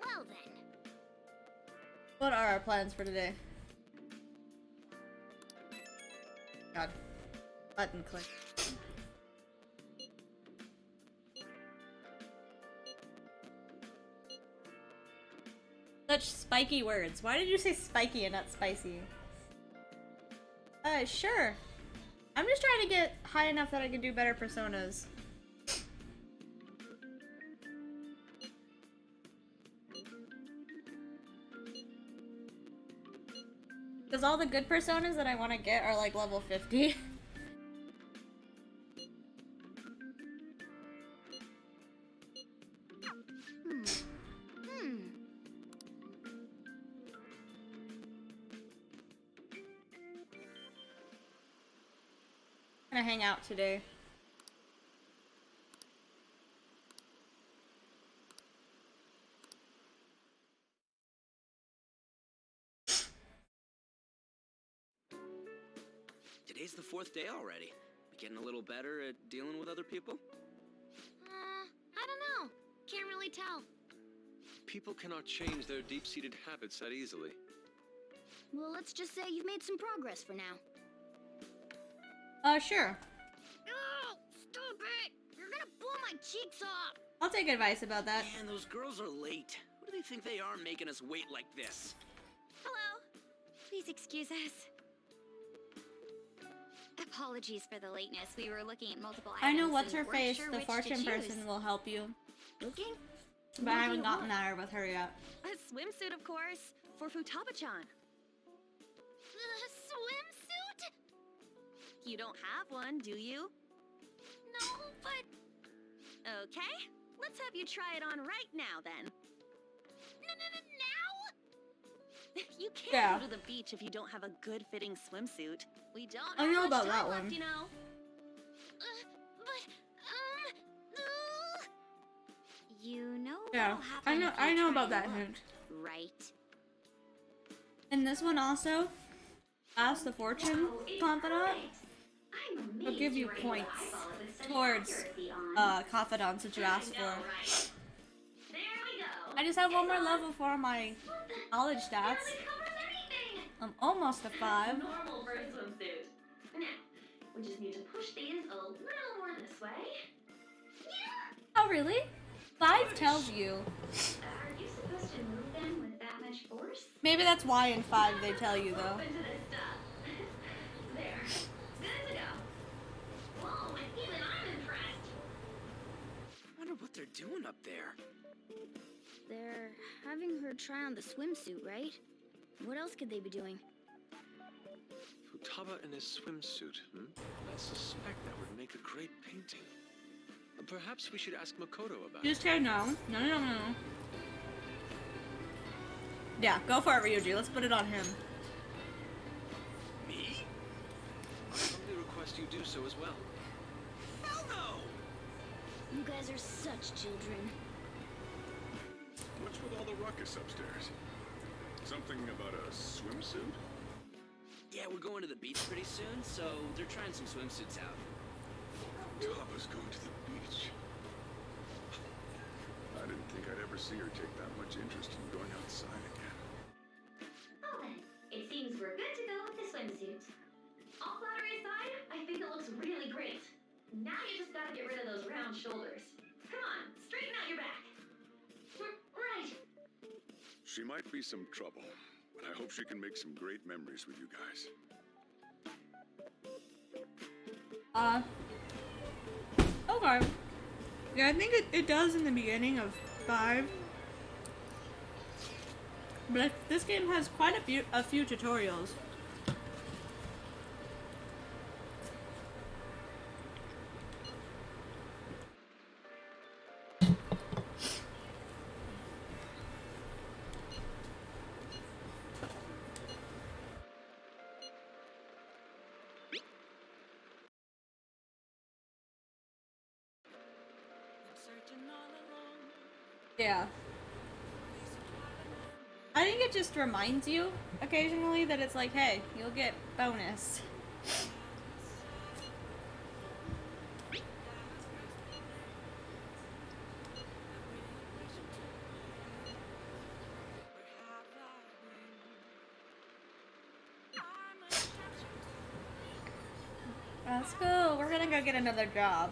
Well then. What are our plans for today? God. Button click. Such spiky words. Why did you say spiky and not spicy? Sure. I'm just trying to get high enough that I can do better personas. Because all the good personas that I want to get are like level 50. Gonna hang out today. Today's the 4th day already. Getting a little better at dealing with other people? I don't know. Can't really tell. People cannot change their deep-seated habits that easily. Well, let's just say you've made some progress for now. Sure. Oh, stop it! You're gonna blow my cheeks off! I'll take advice about that. Man, those girls are late. Who do they think they are making us wait like this? Hello. Please excuse us. Apologies for the lateness. We were looking at multiple items. I know what's and her weren't face. sure The which to fortune choose. person will help you. Looking? But I haven't gotten there with her yet. A swimsuit, of course, for Futaba-chan. A swimsuit? You don't have one, do you? No, but... Okay, let's have you try it on right now, then. Now? You can't Yeah. go to the beach if you don't have a good-fitting swimsuit. We don't I have know much about time that left, one. you know. You know Yeah, what'll happen if I you know try about that look, hint. right? And this one also, ask the fortune confidant. Will give you points towards confidants that you ask for. I just have one more level for my knowledge stats. I'm almost a 5. Normal for a swimsuit. Now, we just need to push these a little more this way. Oh really? 5 tells you. Are you supposed to move them with that much force? Maybe that's why in 5 they tell you though. Open to this stuff. There. Good to go. Whoa, even I'm impressed. I wonder what they're doing up there. They're having her try on the swimsuit, right? What else could they be doing? Futaba in his swimsuit, I suspect that would make a great painting. Perhaps we should ask Makoto about it. Just say no. No. Yeah, go for it, Ryuji. Let's put it on him. Me? I humbly request you do so as well. Hell no! You guys are such children. What's with all the ruckus upstairs? Something about a swimsuit? Yeah, we're going to the beach pretty soon, so they're trying some swimsuits out. Futaba's going to the beach. I didn't think I'd ever see her take that much interest in going outside again. Oh then, it seems we're good to go with the swimsuit. All flattery aside, I think it looks really great. Now you just gotta get rid of those round shoulders. Come on, straighten out your back. Right. She might be some trouble, but I hope she can make some great memories with you guys. Okay. Yeah, I think it does in the beginning of 5. But this game has quite a few tutorials. Yeah. I think it just reminds you occasionally that it's like, hey, you'll get bonus. Let's go. We're gonna go get another job.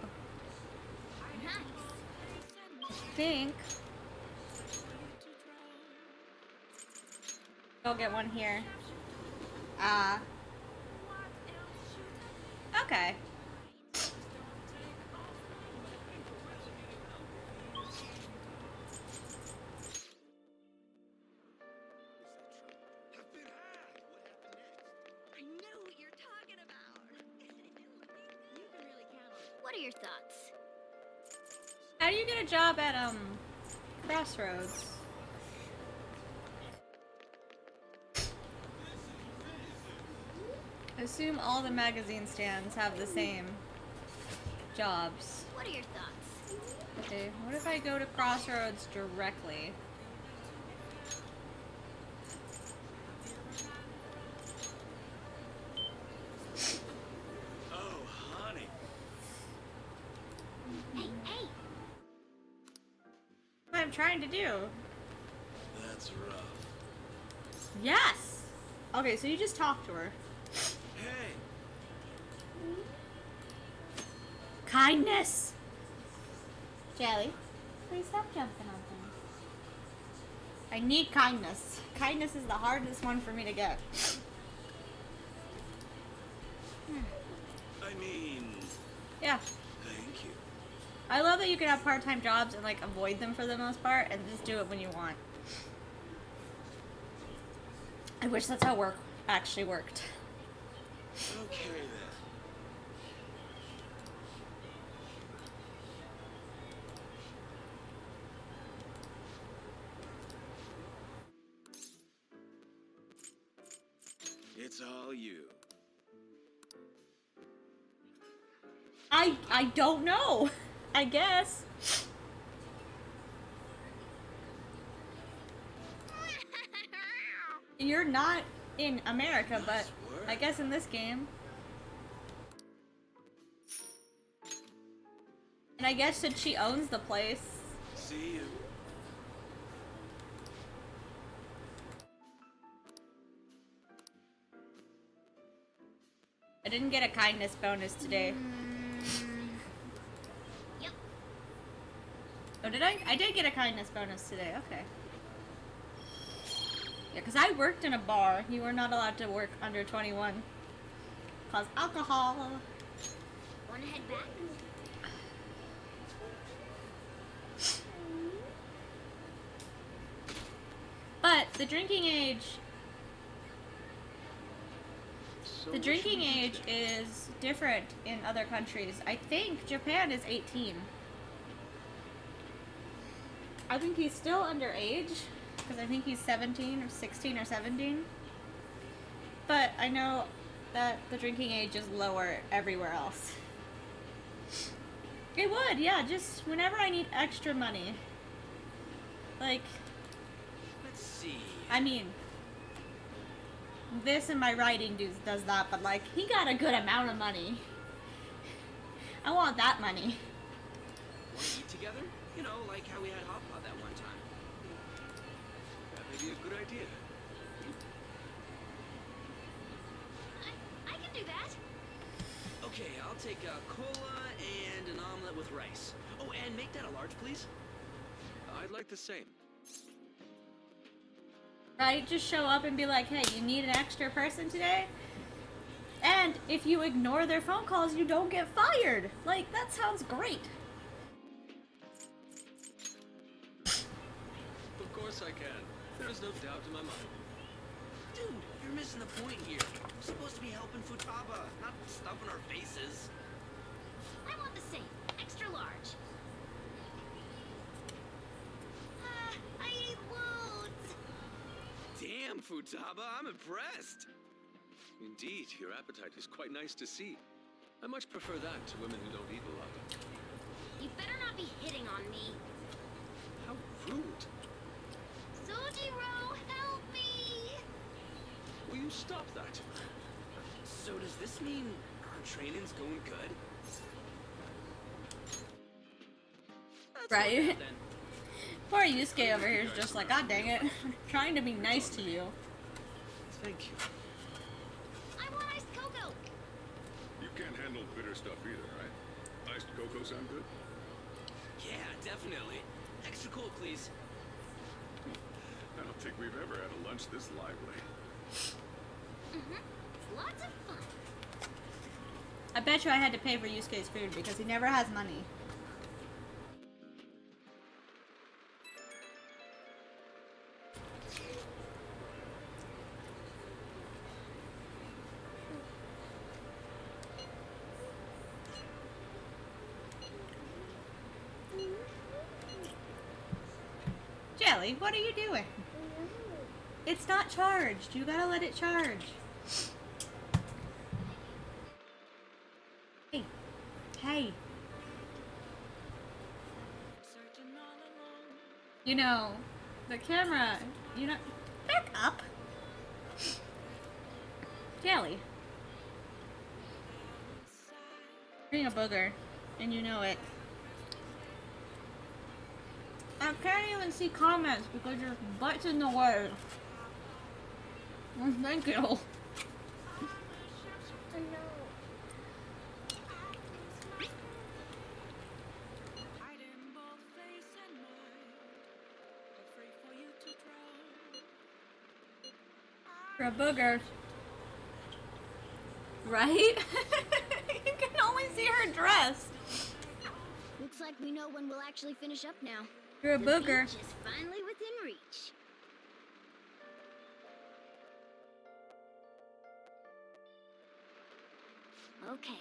I think. Go get one here. Okay. I know what you're talking about. You can really count on it. What are your thoughts? How do you get a job at, Crossroads? I assume all the magazine stands have the same jobs. What are your thoughts? Okay, what if I go to Crossroads directly? Oh, honey. Hey! What I'm trying to do. That's rough. Yes! Okay, so you just talk to her. Hey! Kindness! Jelly, please stop jumping on things. I need kindness. Kindness is the hardest one for me to get. I mean... Yeah. Thank you. I love that you can have part-time jobs and, like, avoid them for the most part and just do it when you want. I wish that's how work actually worked. Okay, then. It's all you. I don't know. I guess. You're not in America, but I guess in this game. And I guess that she owns the place. See you. I didn't get a kindness bonus today. Yep. Oh, did I? I did get a kindness bonus today. Okay. Yeah, because I worked in a bar. You were not allowed to work under 21. Cause alcohol. Wanna head back? But the drinking age... The drinking age is different in other countries. I think Japan is 18. I think he's still underage, because I think he's 17 or 16 or 17. But I know that the drinking age is lower everywhere else. It would, yeah, just whenever I need extra money. Like, Let's see. I mean, this and my writing does that, but like, he got a good amount of money. I want that money. Want to eat together? You know, like how we had hot pot that one time. That may be a good idea. I can do that. Okay, I'll take a cola and an omelet with rice. Oh, and make that a large, please. I'd like the same. Right? Just show up and be like, hey, you need an extra person today? And if you ignore their phone calls, you don't get fired. Like, that sounds great. Of course I can. There is no doubt in my mind. Dude, you're missing the point here. We're supposed to be helping Futaba, not stuffing our faces. I want the same. Extra large. I ate loads. Damn, Futaba, I'm impressed. Indeed, your appetite is quite nice to see. I much prefer that to women who don't eat a lot. You better not be hitting on me. How rude. Sojiro, help me! Will you stop that? So does this mean our training's going good? That's Right? what then. Poor Yusuke over here is just like, God dang it. I'm trying to be nice to you. Thank you. I want iced cocoa. You can't handle bitter stuff either, right? Iced cocoa sound good? Yeah, definitely. Extra cold, please. I don't think we've ever had a lunch this lively. Lots of fun. I bet you I had to pay for Yusuke's food because he never has money. Jelly, what are you doing? It's not charged. You gotta let it charge. Hey. Hey. You know, the camera, you know, back up. Jelly. Being a booger, and you know it. I can't even see comments because your butt's in the way. Thank you. I know. For a booger. Right? You can only see her dress. Looks like we know when we'll actually finish up now. You're a The booger. beach is finally within reach. Okay.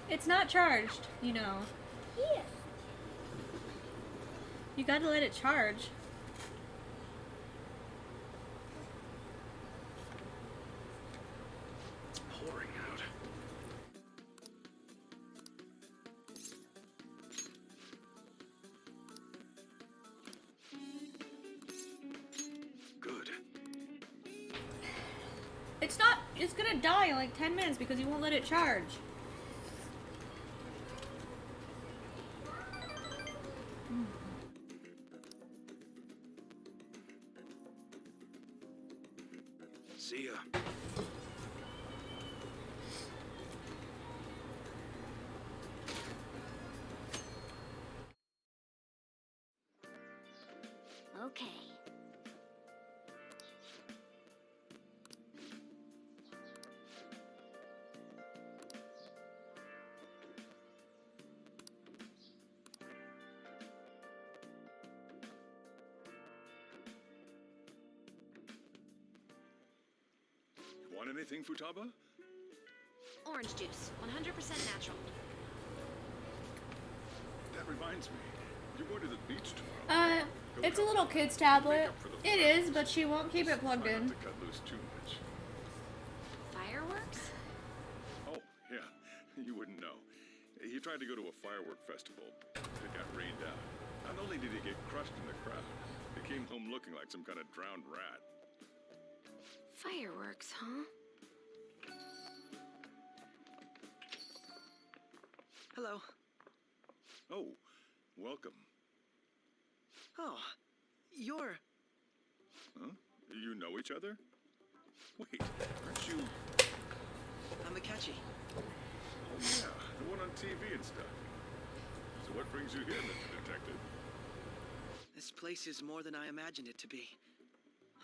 It's not charged, you know. Here. You gotta let it charge. It's pouring out. Good. It's not, it's gonna die in like 10 minutes because you won't let it charge. See ya. Okay. Want anything, Futaba? Orange juice, 100% natural. That reminds me, you're going to the beach tomorrow. It's a little kid's tablet. It is, but she won't keep it plugged Try not in. to cut loose too much. Fireworks? Oh, yeah. You wouldn't know. He tried to go to a firework festival. It got rained out. Not only did he get crushed in the crowd, he came home looking like some kind of drowned rat. Fireworks, huh? Hello. Oh, welcome. Oh, you're... Huh? You know each other? Wait, aren't you... I'm Akechi. Oh yeah, the one on TV and stuff. So what brings you here, Mr. Detective? This place is more than I imagined it to be.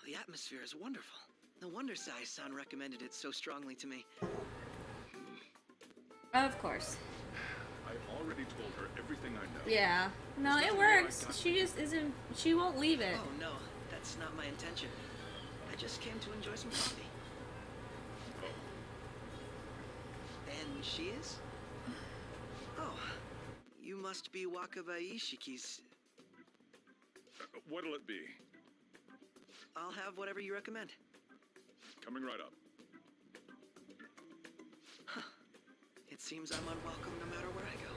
The atmosphere is wonderful. No wonder Sai-san recommended it so strongly to me. Of course. I already told her everything I know. Yeah. No, it works. She just isn't. She won't leave it. Oh no, that's not my intention. I just came to enjoy some coffee. Oh. And she is? Oh, you must be Wakaba Ishiki's. What'll it be? I'll have whatever you recommend. Coming right up. Huh. It seems I'm unwelcome no matter where I go.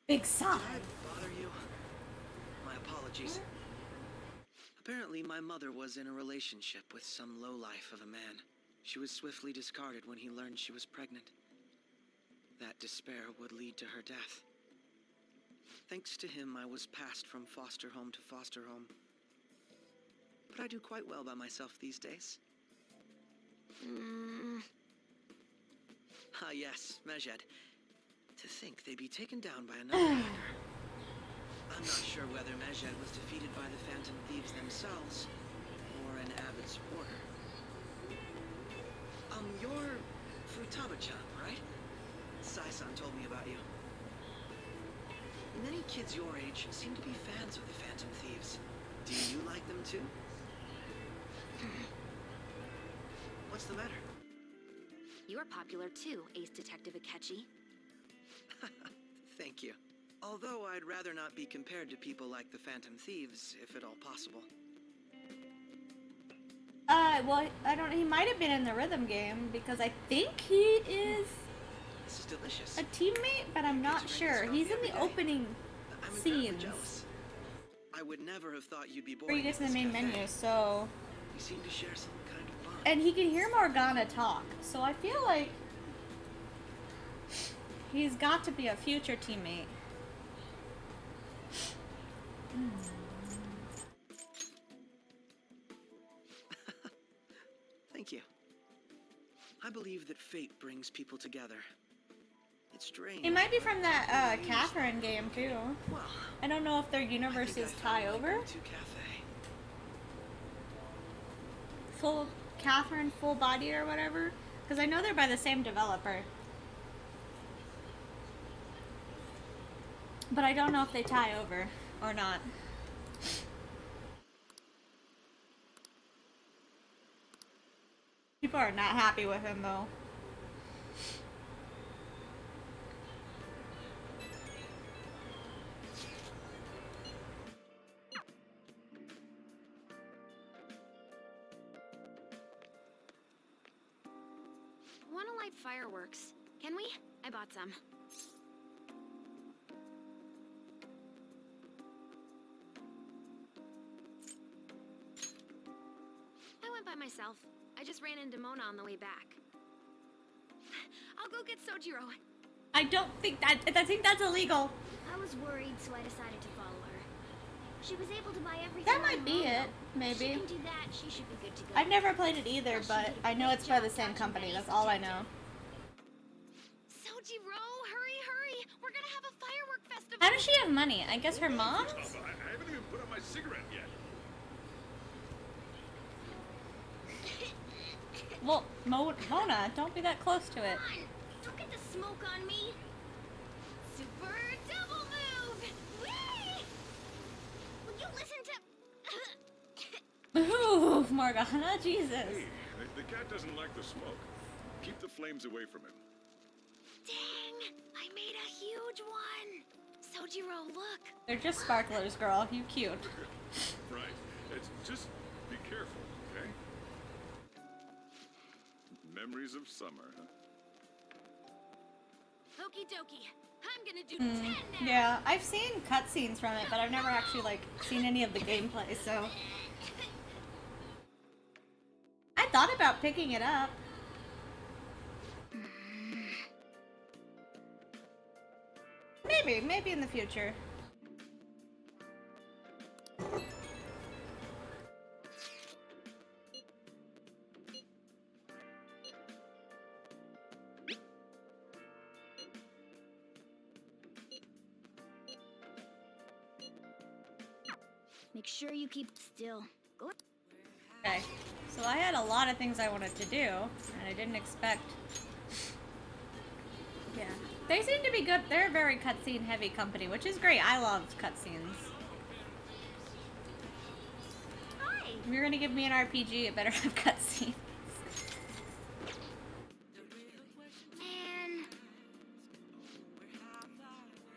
Big sigh. Did I bother you? My apologies. Apparently, my mother was in a relationship with some lowlife of a man. She was swiftly discarded when he learned she was pregnant. That despair would lead to her death. Thanks to him, I was passed from foster home to foster home. But I do quite well by myself these days. Ah yes, Mejed. To think they'd be taken down by another hacker. I'm not sure whether Mejed was defeated by the Phantom Thieves themselves, or an avid supporter. You're Futaba-chan, right? Sai-san told me about you. Many kids your age seem to be fans of the Phantom Thieves. Do you like them too? What's the matter? You're popular too, Ace Detective Akechi. Thank you. Although I'd rather not be compared to people like the Phantom Thieves, if at all possible. Well, I don't. He might have been in the rhythm game because I think he is This is delicious. a teammate, but I'm not sure. He's in the opening scenes I would never have thought you'd be bored. where you get to the main menu. So, We seem to share some kind of bond. and he can hear Morgana talk. So I feel like he's got to be a future teammate. Thank you. I believe that fate brings people together. It's strange. He might be from that Catherine game too. Well, I don't know if their universes tie over. Full Catherine, full body or whatever, because I know they're by the same developer. But I don't know if they tie over or not. People are not happy with him though. Wanna light fireworks? Can we? I bought some. I went by myself. I just ran into Mona on the way back. I'll go get Sojiro. I don't think that. I think that's illegal. I was worried, so I decided to follow her. She was able to buy everything. That might be online, it. though. Maybe. She can do that. She should be good to go. I've never played it either, but I know it's by the same company. That's all I know. Sojiro, hurry, hurry! We're gonna have a firework festival. How does she have money? I guess her mom? I haven't even put up my cigarette yet. Well, Mona, don't be that close to it. Come on, don't get the smoke on me. Super double move! Whee! Will you listen to? Ooh, Morgana, Jesus. Hey, The cat doesn't like the smoke. Keep the flames away from him. Dang! I made a huge one! Sojiro, look! They're just sparklers, girl. You cute. Right. It's just be careful, okay? Memories of summer, huh? Okie dokie. I'm gonna do 10 now! Yeah, I've seen cutscenes from it, but I've never actually, like, seen any of the gameplay, so... I thought about picking it up. Maybe in the future. Make sure you keep still. Go. Okay, so I had a lot of things I wanted to do, and I didn't expect... Yeah. They seem to be good. They're a very cutscene heavy company, which is great. I love cutscenes. Hi! If you're gonna give me an RPG, it better have cutscenes. Man.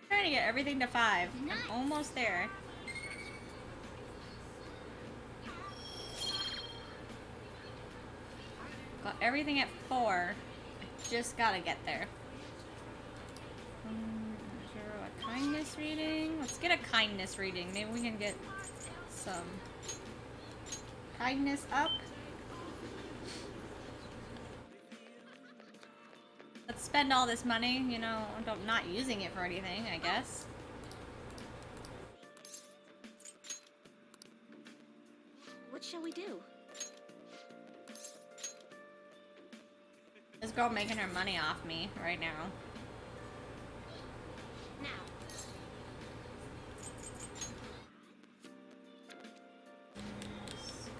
Trying to get everything to 5. I'm almost there. Got everything at 4. I just gotta get there. A kindness reading? Let's get a kindness reading. Maybe we can get some kindness up. Let's spend all this money, you know, not using it for anything, I guess. What shall we do? This girl making her money off me right now. Now.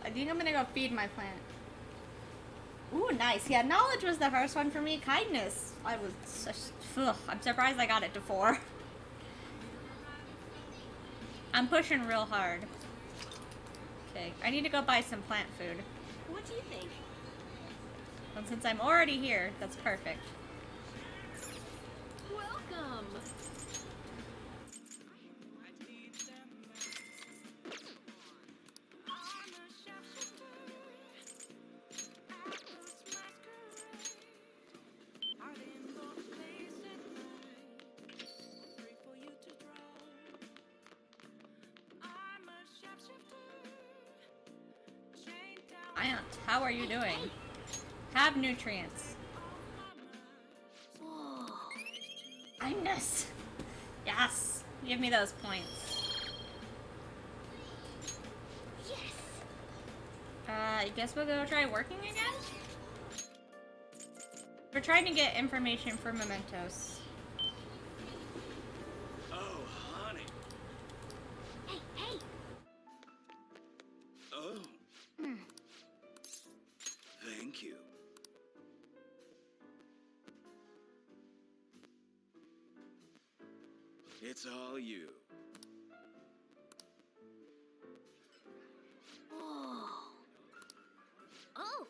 I think I'm gonna go feed my plant. Ooh, nice. Yeah, knowledge was the first one for me. Kindness. I was such... Ugh, I'm surprised I got it to 4. I'm pushing real hard. Okay, I need to go buy some plant food. What do you think? And since I'm already here, that's perfect. Welcome! How are you doing? Have nutrients. Whoa. Kindness. Yes. Give me those points. Yes. I guess we'll go try working again? We're trying to get information for mementos. Oh, honey. Hey, hey. Oh. Thank you. It's all you. Whoa. Oh.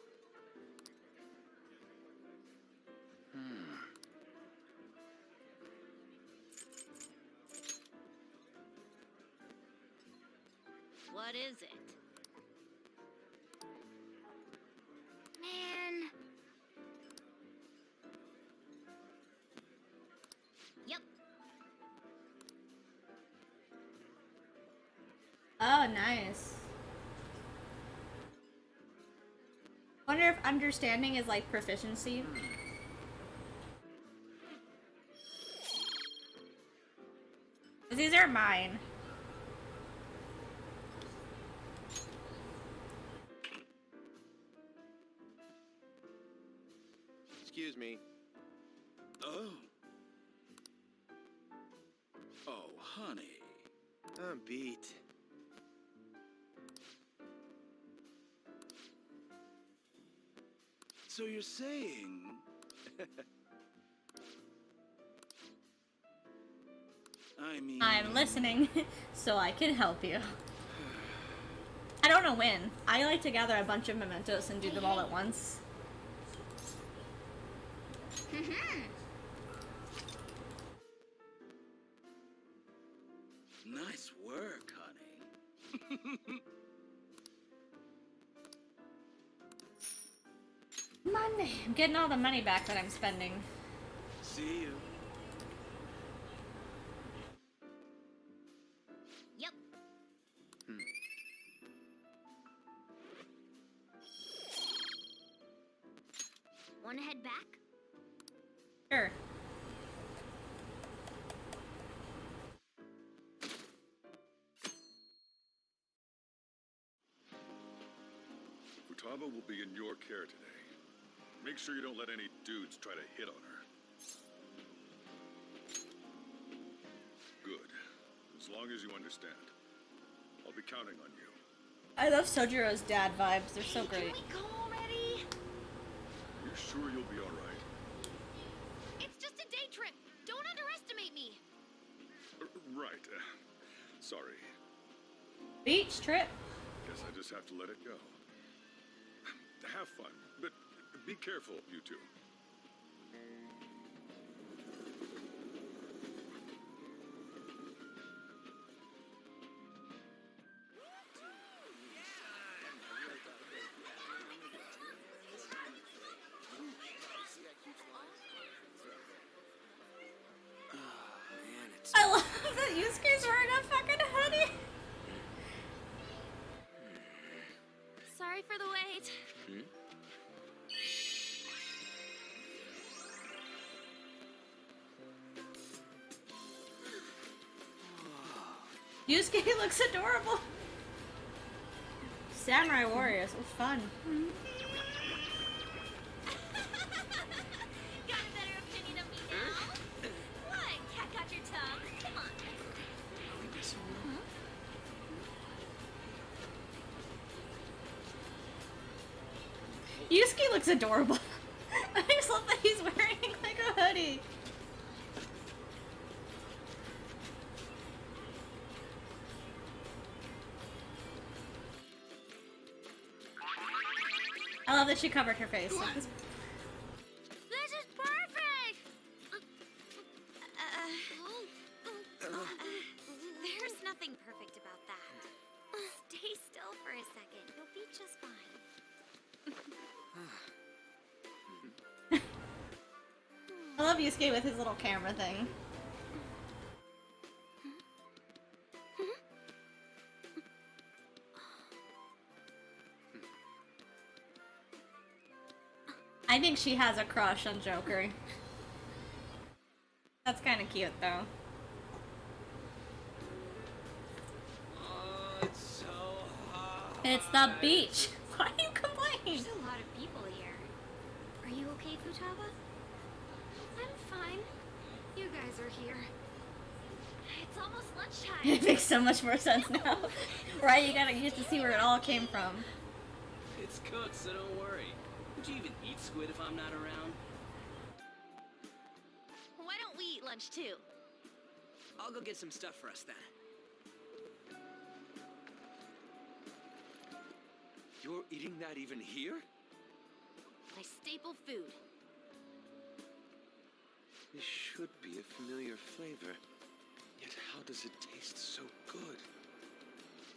What is it? Man. Yep. Oh, nice. Wonder if understanding is like proficiency. These are mine. Excuse me. Oh. Oh, honey. I'm beat. So you're saying... I mean... I'm listening, so I can help you. I don't want to win. I like to gather a bunch of mementos and do them all at once. Nice work, honey. Money. I'm getting all the money back that I'm spending. See you. Yep. Wanna head back? Sure. Futaba will be in your care today. Make sure you don't let any dudes try to hit on her. Good. As long as you understand. I'll be counting on you. I love Sojiro's dad vibes. They're so great. Can we go already? You sure you'll be alright? It's just a day trip. Don't underestimate me. Right. Sorry. Beach trip. Guess I just have to let it go. Have fun, but be careful, you two. I love that Yusuke's wearing a fucking hoodie. Sorry for the wait. Yusuke looks adorable. Samurai warriors. Oh, fun. Got a better opinion of me now? What? Cat got your tongue? Come on. Yusuke looks adorable. I just love that he's wearing like a hoodie. I love that she covered her face. This is perfect! There's nothing perfect about that. Stay still for a second. You'll be just fine. I love Yusuke with his little camera thing. I think she has a crush on Joker. That's kind of cute, though. Oh, it's so hot. It's the beach. Why do you complain? There's a lot of people here. Are you okay, Futaba? I'm fine. You guys are here. It's almost lunchtime. It makes so much more sense now. Right? You get to see where it all came from. It's cooked, so don't worry. Would you even eat squid if I'm not around? Why don't we eat lunch too? I'll go get some stuff for us then. You're eating that even here? My staple food. This should be a familiar flavor. Yet how does it taste so good?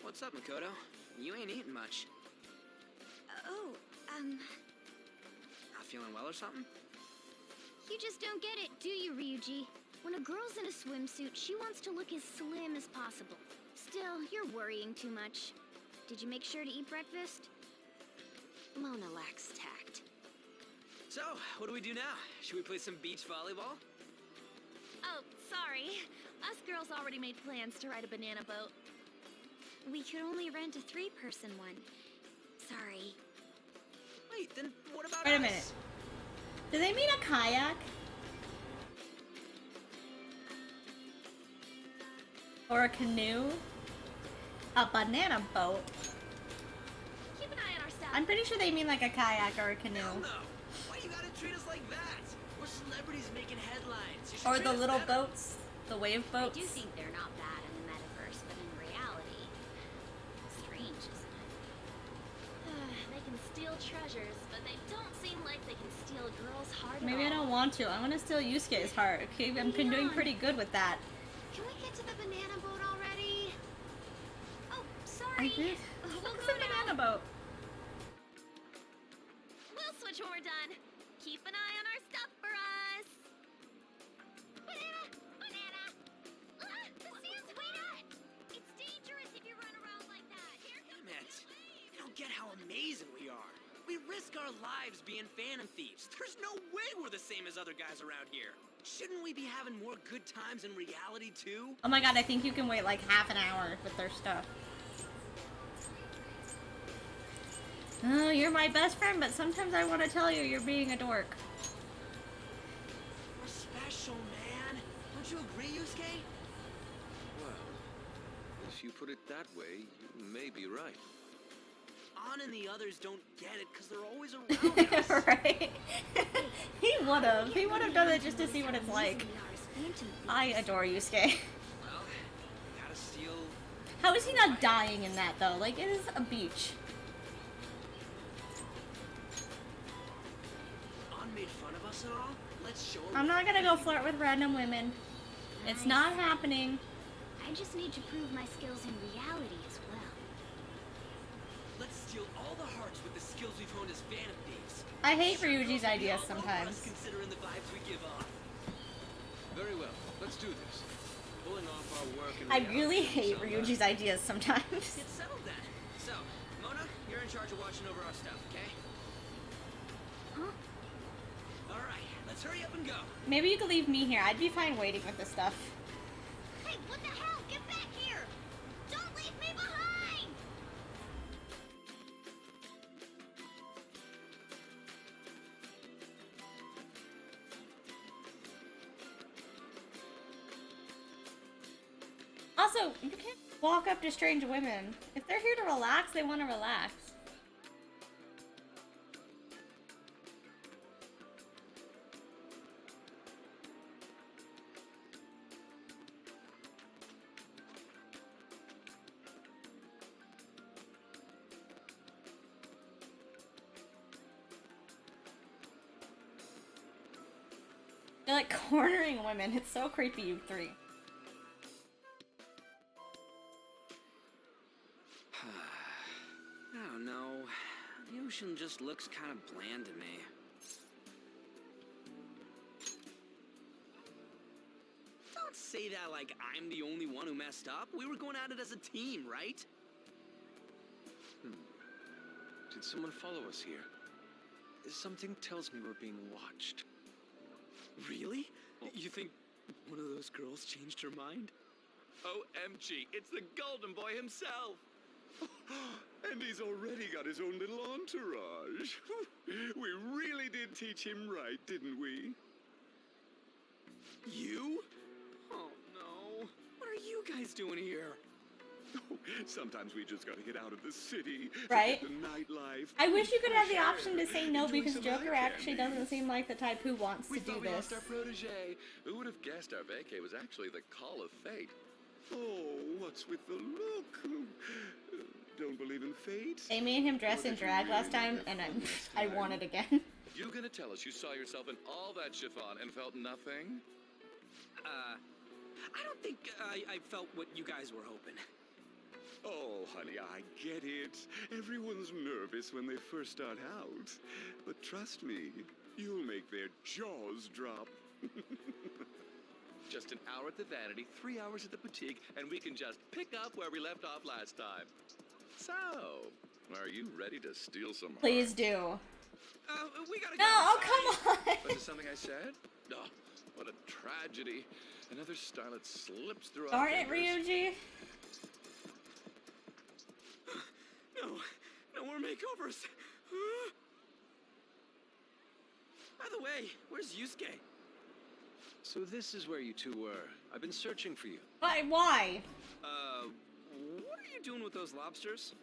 What's up, Makoto? You ain't eating much. Not feeling well or something? You just don't get it, do you, Ryuji? When a girl's in a swimsuit, she wants to look as slim as possible. Still, you're worrying too much. Did you make sure to eat breakfast? Mona lacks tact. So, what do we do now? Should we play some beach volleyball? Oh, sorry. Us girls already made plans to ride a banana boat. We could only rent a 3-person one. Sorry. Wait, then what about Wait a us? minute. Do they mean a kayak? Or a canoe? A banana boat? Keep an eye on our stuff. I'm pretty sure they mean like a kayak or a canoe. Hell no! Why you gotta treat us like that? We're celebrities making headlines. You should Or treat the us little better. boats. The wave I boats. do think they're not bad in the metaverse, but in reality, strange, isn't it? steal treasures, but they don't seem like they can steal a girl's heart. Maybe I don't want to. I want to steal Yusuke's heart. Okay, I've been doing pretty good with that. Can we get to the banana boat already? Oh, I sorry. really... We'll What's go a banana boat? We'll switch when we're done. Keep an eye on our stuff for us. Banana! Banana! Ah, the sand's wet! It's dangerous if you run around like that. Here comes Damn it. You don't get how amazing we are. We risk our lives being phantom thieves. There's no way we're the same as other guys around here. Shouldn't we be having more good times in reality too? Oh my god, I think you can wait like half an hour with their stuff. Oh, you're my best friend, but sometimes I want to tell you you're being a dork. We're special, man. Don't you agree, Yusuke? Well, if you put it that way, you may be right. An and the others don't get it because they're always around us. Right? He would have. He would have done it just to see what it's like. I adore Yusuke. Well, we gotta steal. How is he not dying in that though? Like, it is a beach. An made fun of us and all. Let's show her. I'm not gonna go flirt with random women. It's not happening. I just need to prove my skills in reality as well. Let's steal all the hearts with the skills we've honed as phantom thieves. I hate Ryuji's ideas Us sometimes. considering the vibes we give off. Very well, let's do this. Pulling off our work in I reality really hate so Ryuji's ideas sometimes. Get settled then. So, Mona, you're in charge of watching over our stuff, okay? Huh? All right, let's hurry up and go. Maybe you could leave me here. I'd be fine waiting with this stuff. Hey, what the hell? Get back here! Don't leave me behind! Also, you can't walk up to strange women. If they're here to relax, they want to relax. They're like cornering women. It's so creepy, you three. I don't know. The ocean just looks kind of bland to me. Don't say that like I'm the only one who messed up. We were going at it as a team, right? Did someone follow us here? Something tells me we're being watched. Really? You think one of those girls changed her mind? OMG, it's the Golden Boy himself! And he's already got his own little entourage. We really did teach him right, didn't we? You? Oh no. What are you guys doing here? Sometimes we just gotta get out of the city. Right? The nightlife. I wish you could have the option to say no because Joker actually doesn't seem like the type who wants to do We this. lost our protege. Who would have guessed our vacay was actually the call of fate? Oh, what's with the look? Don't believe in fate? They made him dress in drag last time, and I want it again. You gonna tell us you saw yourself in all that chiffon and felt nothing? I don't think I felt what you guys were hoping. Oh, honey, I get it. Everyone's nervous when they first start out. But trust me, you'll make their jaws drop. Just an hour at the Vanity, 3 hours at the boutique, and we can just pick up where we left off last time. So, are you ready to steal some Please do. We gotta No, oh, come on! Was it something I said? Oh, what a tragedy. Another starlet slips through our Darn it, fingers. Ryuji. No more makeovers. By the way, where's Yusuke? So this is where you two were. I've been searching for you. Why? What are you doing with those lobsters?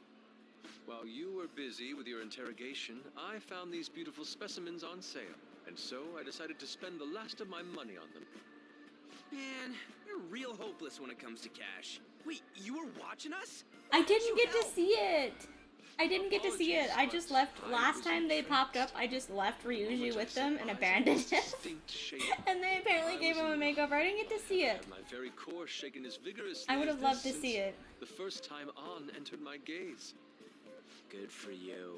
While you were busy with your interrogation, I found these beautiful specimens on sale. And so I decided to spend the last of my money on them. Man, you're real hopeless when it comes to cash. Wait, you were watching us? I didn't get to see it. I didn't get to see it. I just left last time they popped up. I just left Ryuji with them and abandoned him. And they apparently gave him a makeover. I didn't get to see it. My very core shaken as vigorously. I would have as loved this to see since it. The first time On entered my gaze. Good for you.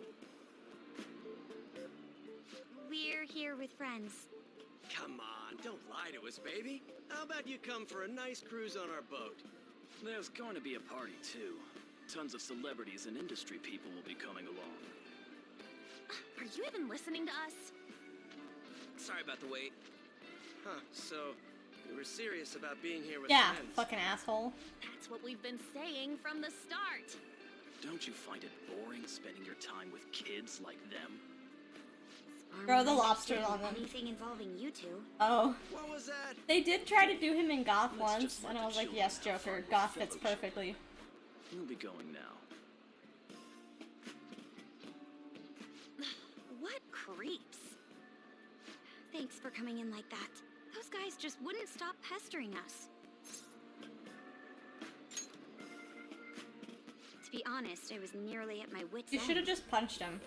We're here with friends. Come on, don't lie to us, baby. How about you come for a nice cruise on our boat? There's going to be a party, too. Tons of celebrities and industry people will be coming along. Are you even listening to us? Sorry about the wait. Huh, so you were serious about being here with Yeah, friends? fucking asshole. That's what we've been saying from the start. Don't you find it boring spending your time with kids like them? Throw the lobsters on them. Anything involving you two. Oh. What was that? They did try to do him in Goth once, and I was like, yes, Joker. Goth fits perfectly. We'll be going now. What creeps. Thanks for coming in like that. Those guys just wouldn't stop pestering us. To be honest, I was nearly at my wit's You end. should have just punched him.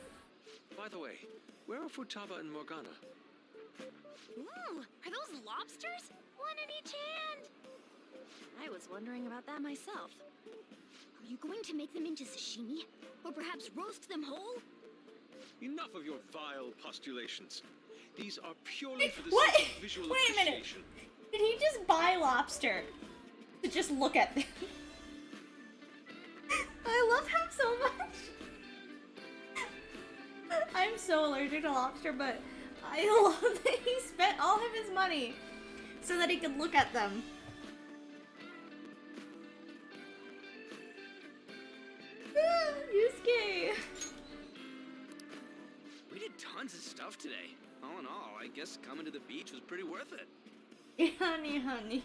By the way, where are Futaba and Morgana? Ooh, are those lobsters? One in each hand. I was wondering about that myself. Are you going to make them into sashimi? Or perhaps roast them whole? Enough of your vile postulations. These are purely for the What? sake of visual Wait a minute. appreciation. Did he just buy lobster to just look at them? I love him so much. I'm so allergic to lobster, but I love that he spent all of his money so that he could look at them. Yusuke! We did tons of stuff today. All in all, I guess coming to the beach was pretty worth it. Honey. What are you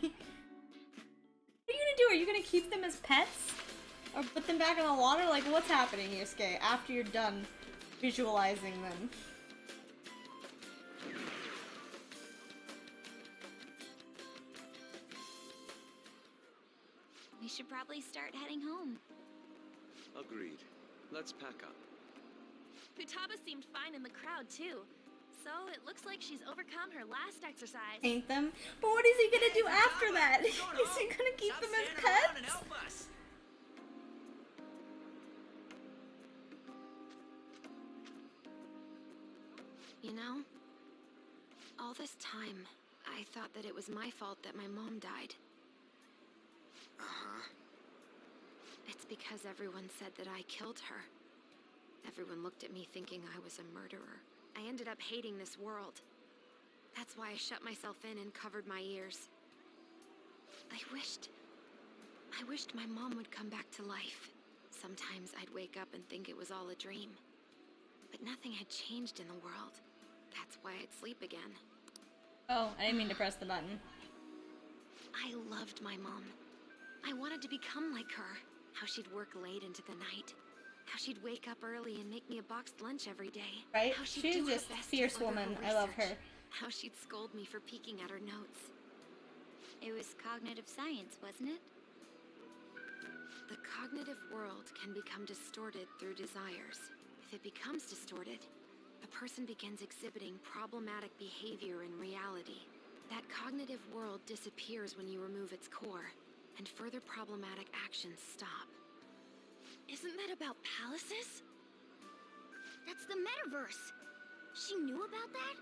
gonna do? Are you gonna keep them as pets? Or put them back in the water? Like, what's happening, Yusuke, after you're done visualizing them? We should probably start heading home. Agreed. Let's pack up. Futaba seemed fine in the crowd, too. So it looks like she's overcome her last exercise. Paint them? But what is he gonna do after that? Is he gonna keep them as pets? You know, all this time, I thought that it was my fault that my mom died. Uh-huh. It's because everyone said that I killed her. Everyone looked at me thinking I was a murderer. I ended up hating this world. That's why I shut myself in and covered my ears. I wished my mom would come back to life. Sometimes I'd wake up and think it was all a dream. But nothing had changed in the world. That's why I'd sleep again. Oh, I didn't mean to press the button. I loved my mom. I wanted to become like her. How she'd work late into the night. How she'd wake up early and make me a boxed lunch every day. Right? How she'd She's do her just a best fierce to further woman. her I love her. research. How she'd scold me for peeking at her notes. It was cognitive science, wasn't it? The cognitive world can become distorted through desires. If it becomes distorted, a person begins exhibiting problematic behavior in reality. That cognitive world disappears when you remove its core, and further problematic actions stop. Isn't that about palaces? That's the metaverse. She knew about that?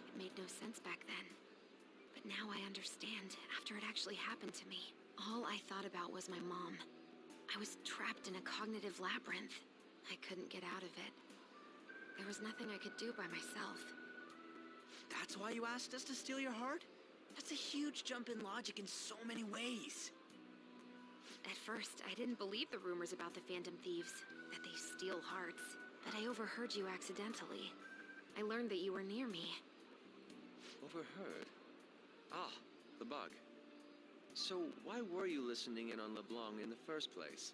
It made no sense back then. But now I understand, after it actually happened to me. All I thought about was my mom. I was trapped in a cognitive labyrinth. I couldn't get out of it. There was nothing I could do by myself. That's why you asked us to steal your heart? That's a huge jump in logic in so many ways. At first, I didn't believe the rumors about the Phantom Thieves, that they steal hearts. But I overheard you accidentally. I learned that you were near me. Overheard? Ah, the bug. So why were you listening in on LeBlanc in the first place?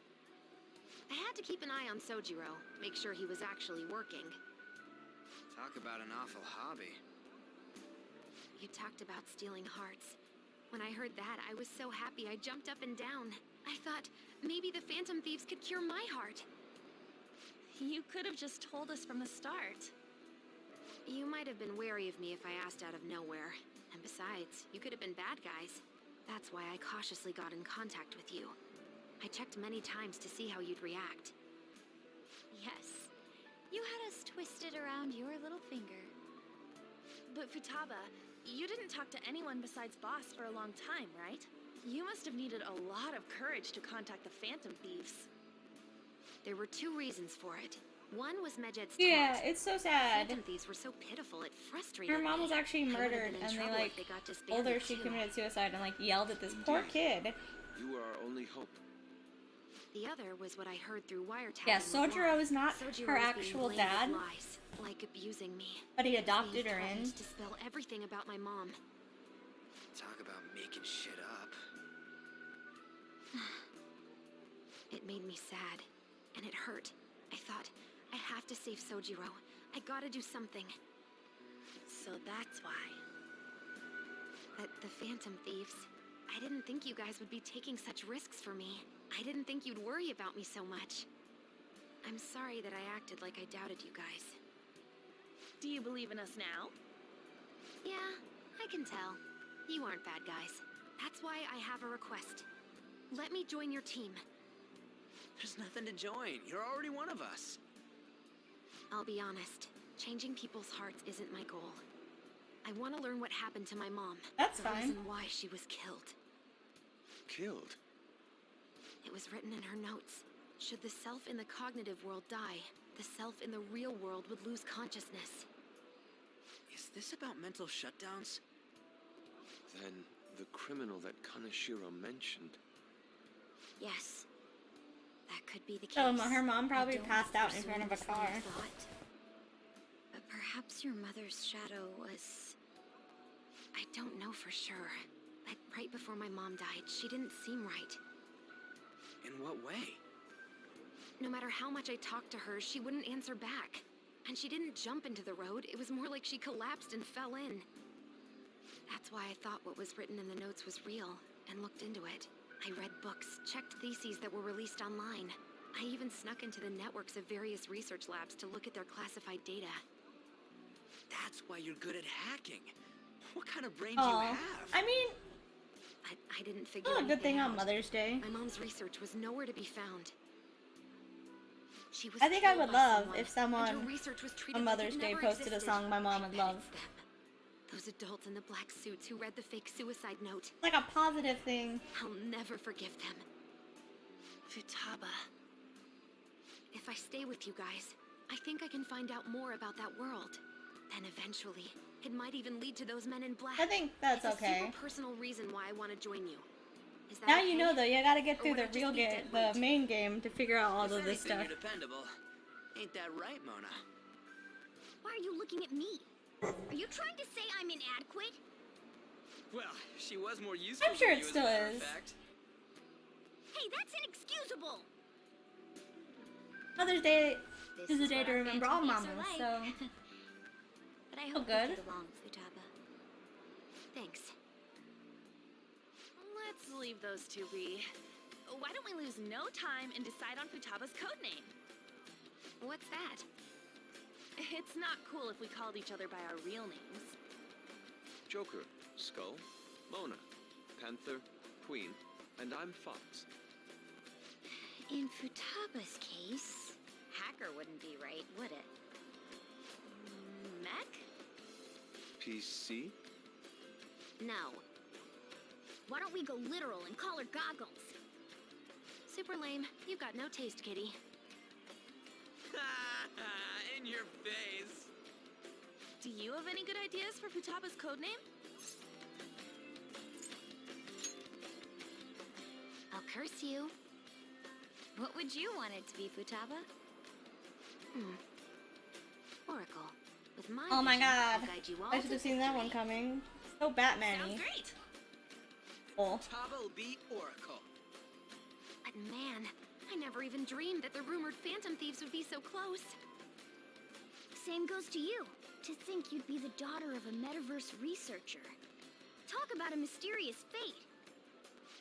I had to keep an eye on Sojiro, make sure he was actually working. Talk about an awful hobby. You talked about stealing hearts. When I heard that, I was so happy I jumped up and down. I thought, maybe the Phantom Thieves could cure my heart. You could have just told us from the start. You might have been wary of me if I asked out of nowhere. And besides, you could have been bad guys. That's why I cautiously got in contact with you. I checked many times to see how you'd react. Yes. You had us twisted around your little finger. But Futaba, you didn't talk to anyone besides Boss for a long time, right? You must have needed a lot of courage to contact the Phantom Thieves. There were two reasons for it. One was Medjed's Yeah, taunt. it's so sad. Phantom Thieves were so pitiful, it frustrated Her mom was me. actually I would have murdered, been in and they trouble like if they got told her disbanded, she too. committed suicide and like yelled at this poor kid. You are our only hope. The other was what I heard through wiretapping. Yeah, with Juan. Sojiro is not Sojiro her was being actual blamed dad, with lies, like abusing me. but he adopted He her in. threatened to spill everything about my mom. Talk about making shit up. It made me sad, and it hurt. I thought, I have to save Sojiro. I gotta do something. So that's why. But the Phantom Thieves, I didn't think you guys would be taking such risks for me. I didn't think you'd worry about me so much. I'm sorry that I acted like I doubted you guys. Do you believe in us now? Yeah, I can tell. You aren't bad guys. That's why I have a request. Let me join your team. There's nothing to join. You're already one of us. I'll be honest. Changing people's hearts isn't my goal. I want to learn what happened to my mom. That's the fine. reason why she was killed. Killed? It was written in her notes. Should the self in the cognitive world die, the self in the real world would lose consciousness. Is this about mental shutdowns? Then the criminal that Kaneshiro mentioned. Yes. That could be the case. So her mom probably I don't passed like out in front of a pursuing this line car. of thought. But perhaps your mother's shadow was... I don't know for sure. But right before my mom died, she didn't seem right. In what way? No matter how much I talked to her, she wouldn't answer back. And she didn't jump into the road. It was more like she collapsed and fell in. That's why I thought what was written in the notes was real, and looked into it. I read books, checked theses that were released online. I even snuck into the networks of various research labs to look at their classified data. That's why you're good at hacking. What kind of brain do you Oh, have? I mean, I didn't figure oh, a good anything thing on out. Mother's Day. My mom's research was nowhere to be found. She was I think I killed would by love someone, if and someone her research was treated on like Mother's it Day never posted a existed. song my mom would love. Those adults in the black suits who read the fake suicide note. Like a positive thing. I'll never forgive them. Futaba. If I stay with you guys, I think I can find out more about that world. Then eventually, it might even lead to those men in black. I think that's it's okay. a super personal reason why I want to join you. Is that Now okay? you know though, you gotta get Or through would the I just real be game, dead the weight? main game, to figure out all If of this anything, stuff. you're dependable. Ain't that right, Mona? Why are you looking at me? Are you trying to say I'm inadequate? Well, she was more useful I'm sure than it you, still as a matter of is. fact. Hey, that's inexcusable! Mother's Day This is a is day what to our remember Phantom all Thieves mamas, are so... like. But I Oh, hope good. we get along, Futaba. Thanks. Let's leave those two be. Why don't we lose no time and decide on Futaba's codename? What's that? It's not cool if we called each other by our real names. Joker, Skull, Mona, Panther, Queen, and I'm Fox. In Futaba's case, hacker wouldn't be right, would it? Mech? PC? No. Why don't we go literal and call her Goggles? Super lame. You've got no taste, kitty. In your face. Do you have any good ideas for Futaba's codename? I'll curse you. What would you want it to be, Futaba? Oracle. With my Oh my vision, god. I'll guide you all I should to have seen that one victory. coming. So Batman-y. Sounds great. Oh. Futaba will be Oracle. But man, I never even dreamed that the rumored Phantom Thieves would be so close. Same goes to you. To think you'd be the daughter of a metaverse researcher. Talk about a mysterious fate.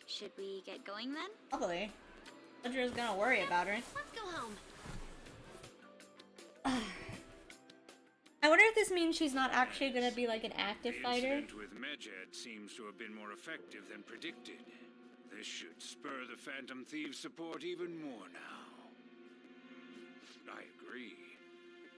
Should we get going then? Probably. Sojiro's gonna worry about her. Let's go home. I wonder if this means she's not actually gonna be like an active The fighter. incident with Medjed seems to have been more effective than predicted. This should spur the Phantom Thieves' support even more now. I agree.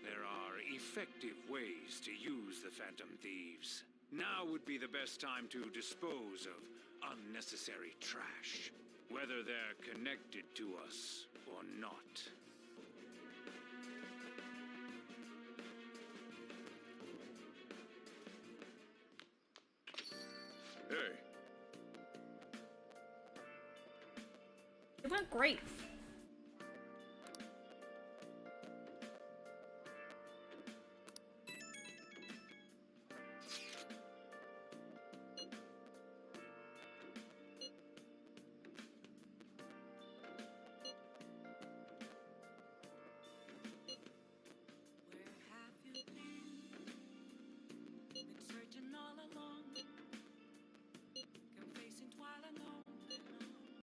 There are effective ways to use the Phantom Thieves. Now would be the best time to dispose of unnecessary trash, whether they're connected to us or not. Hey, It went great.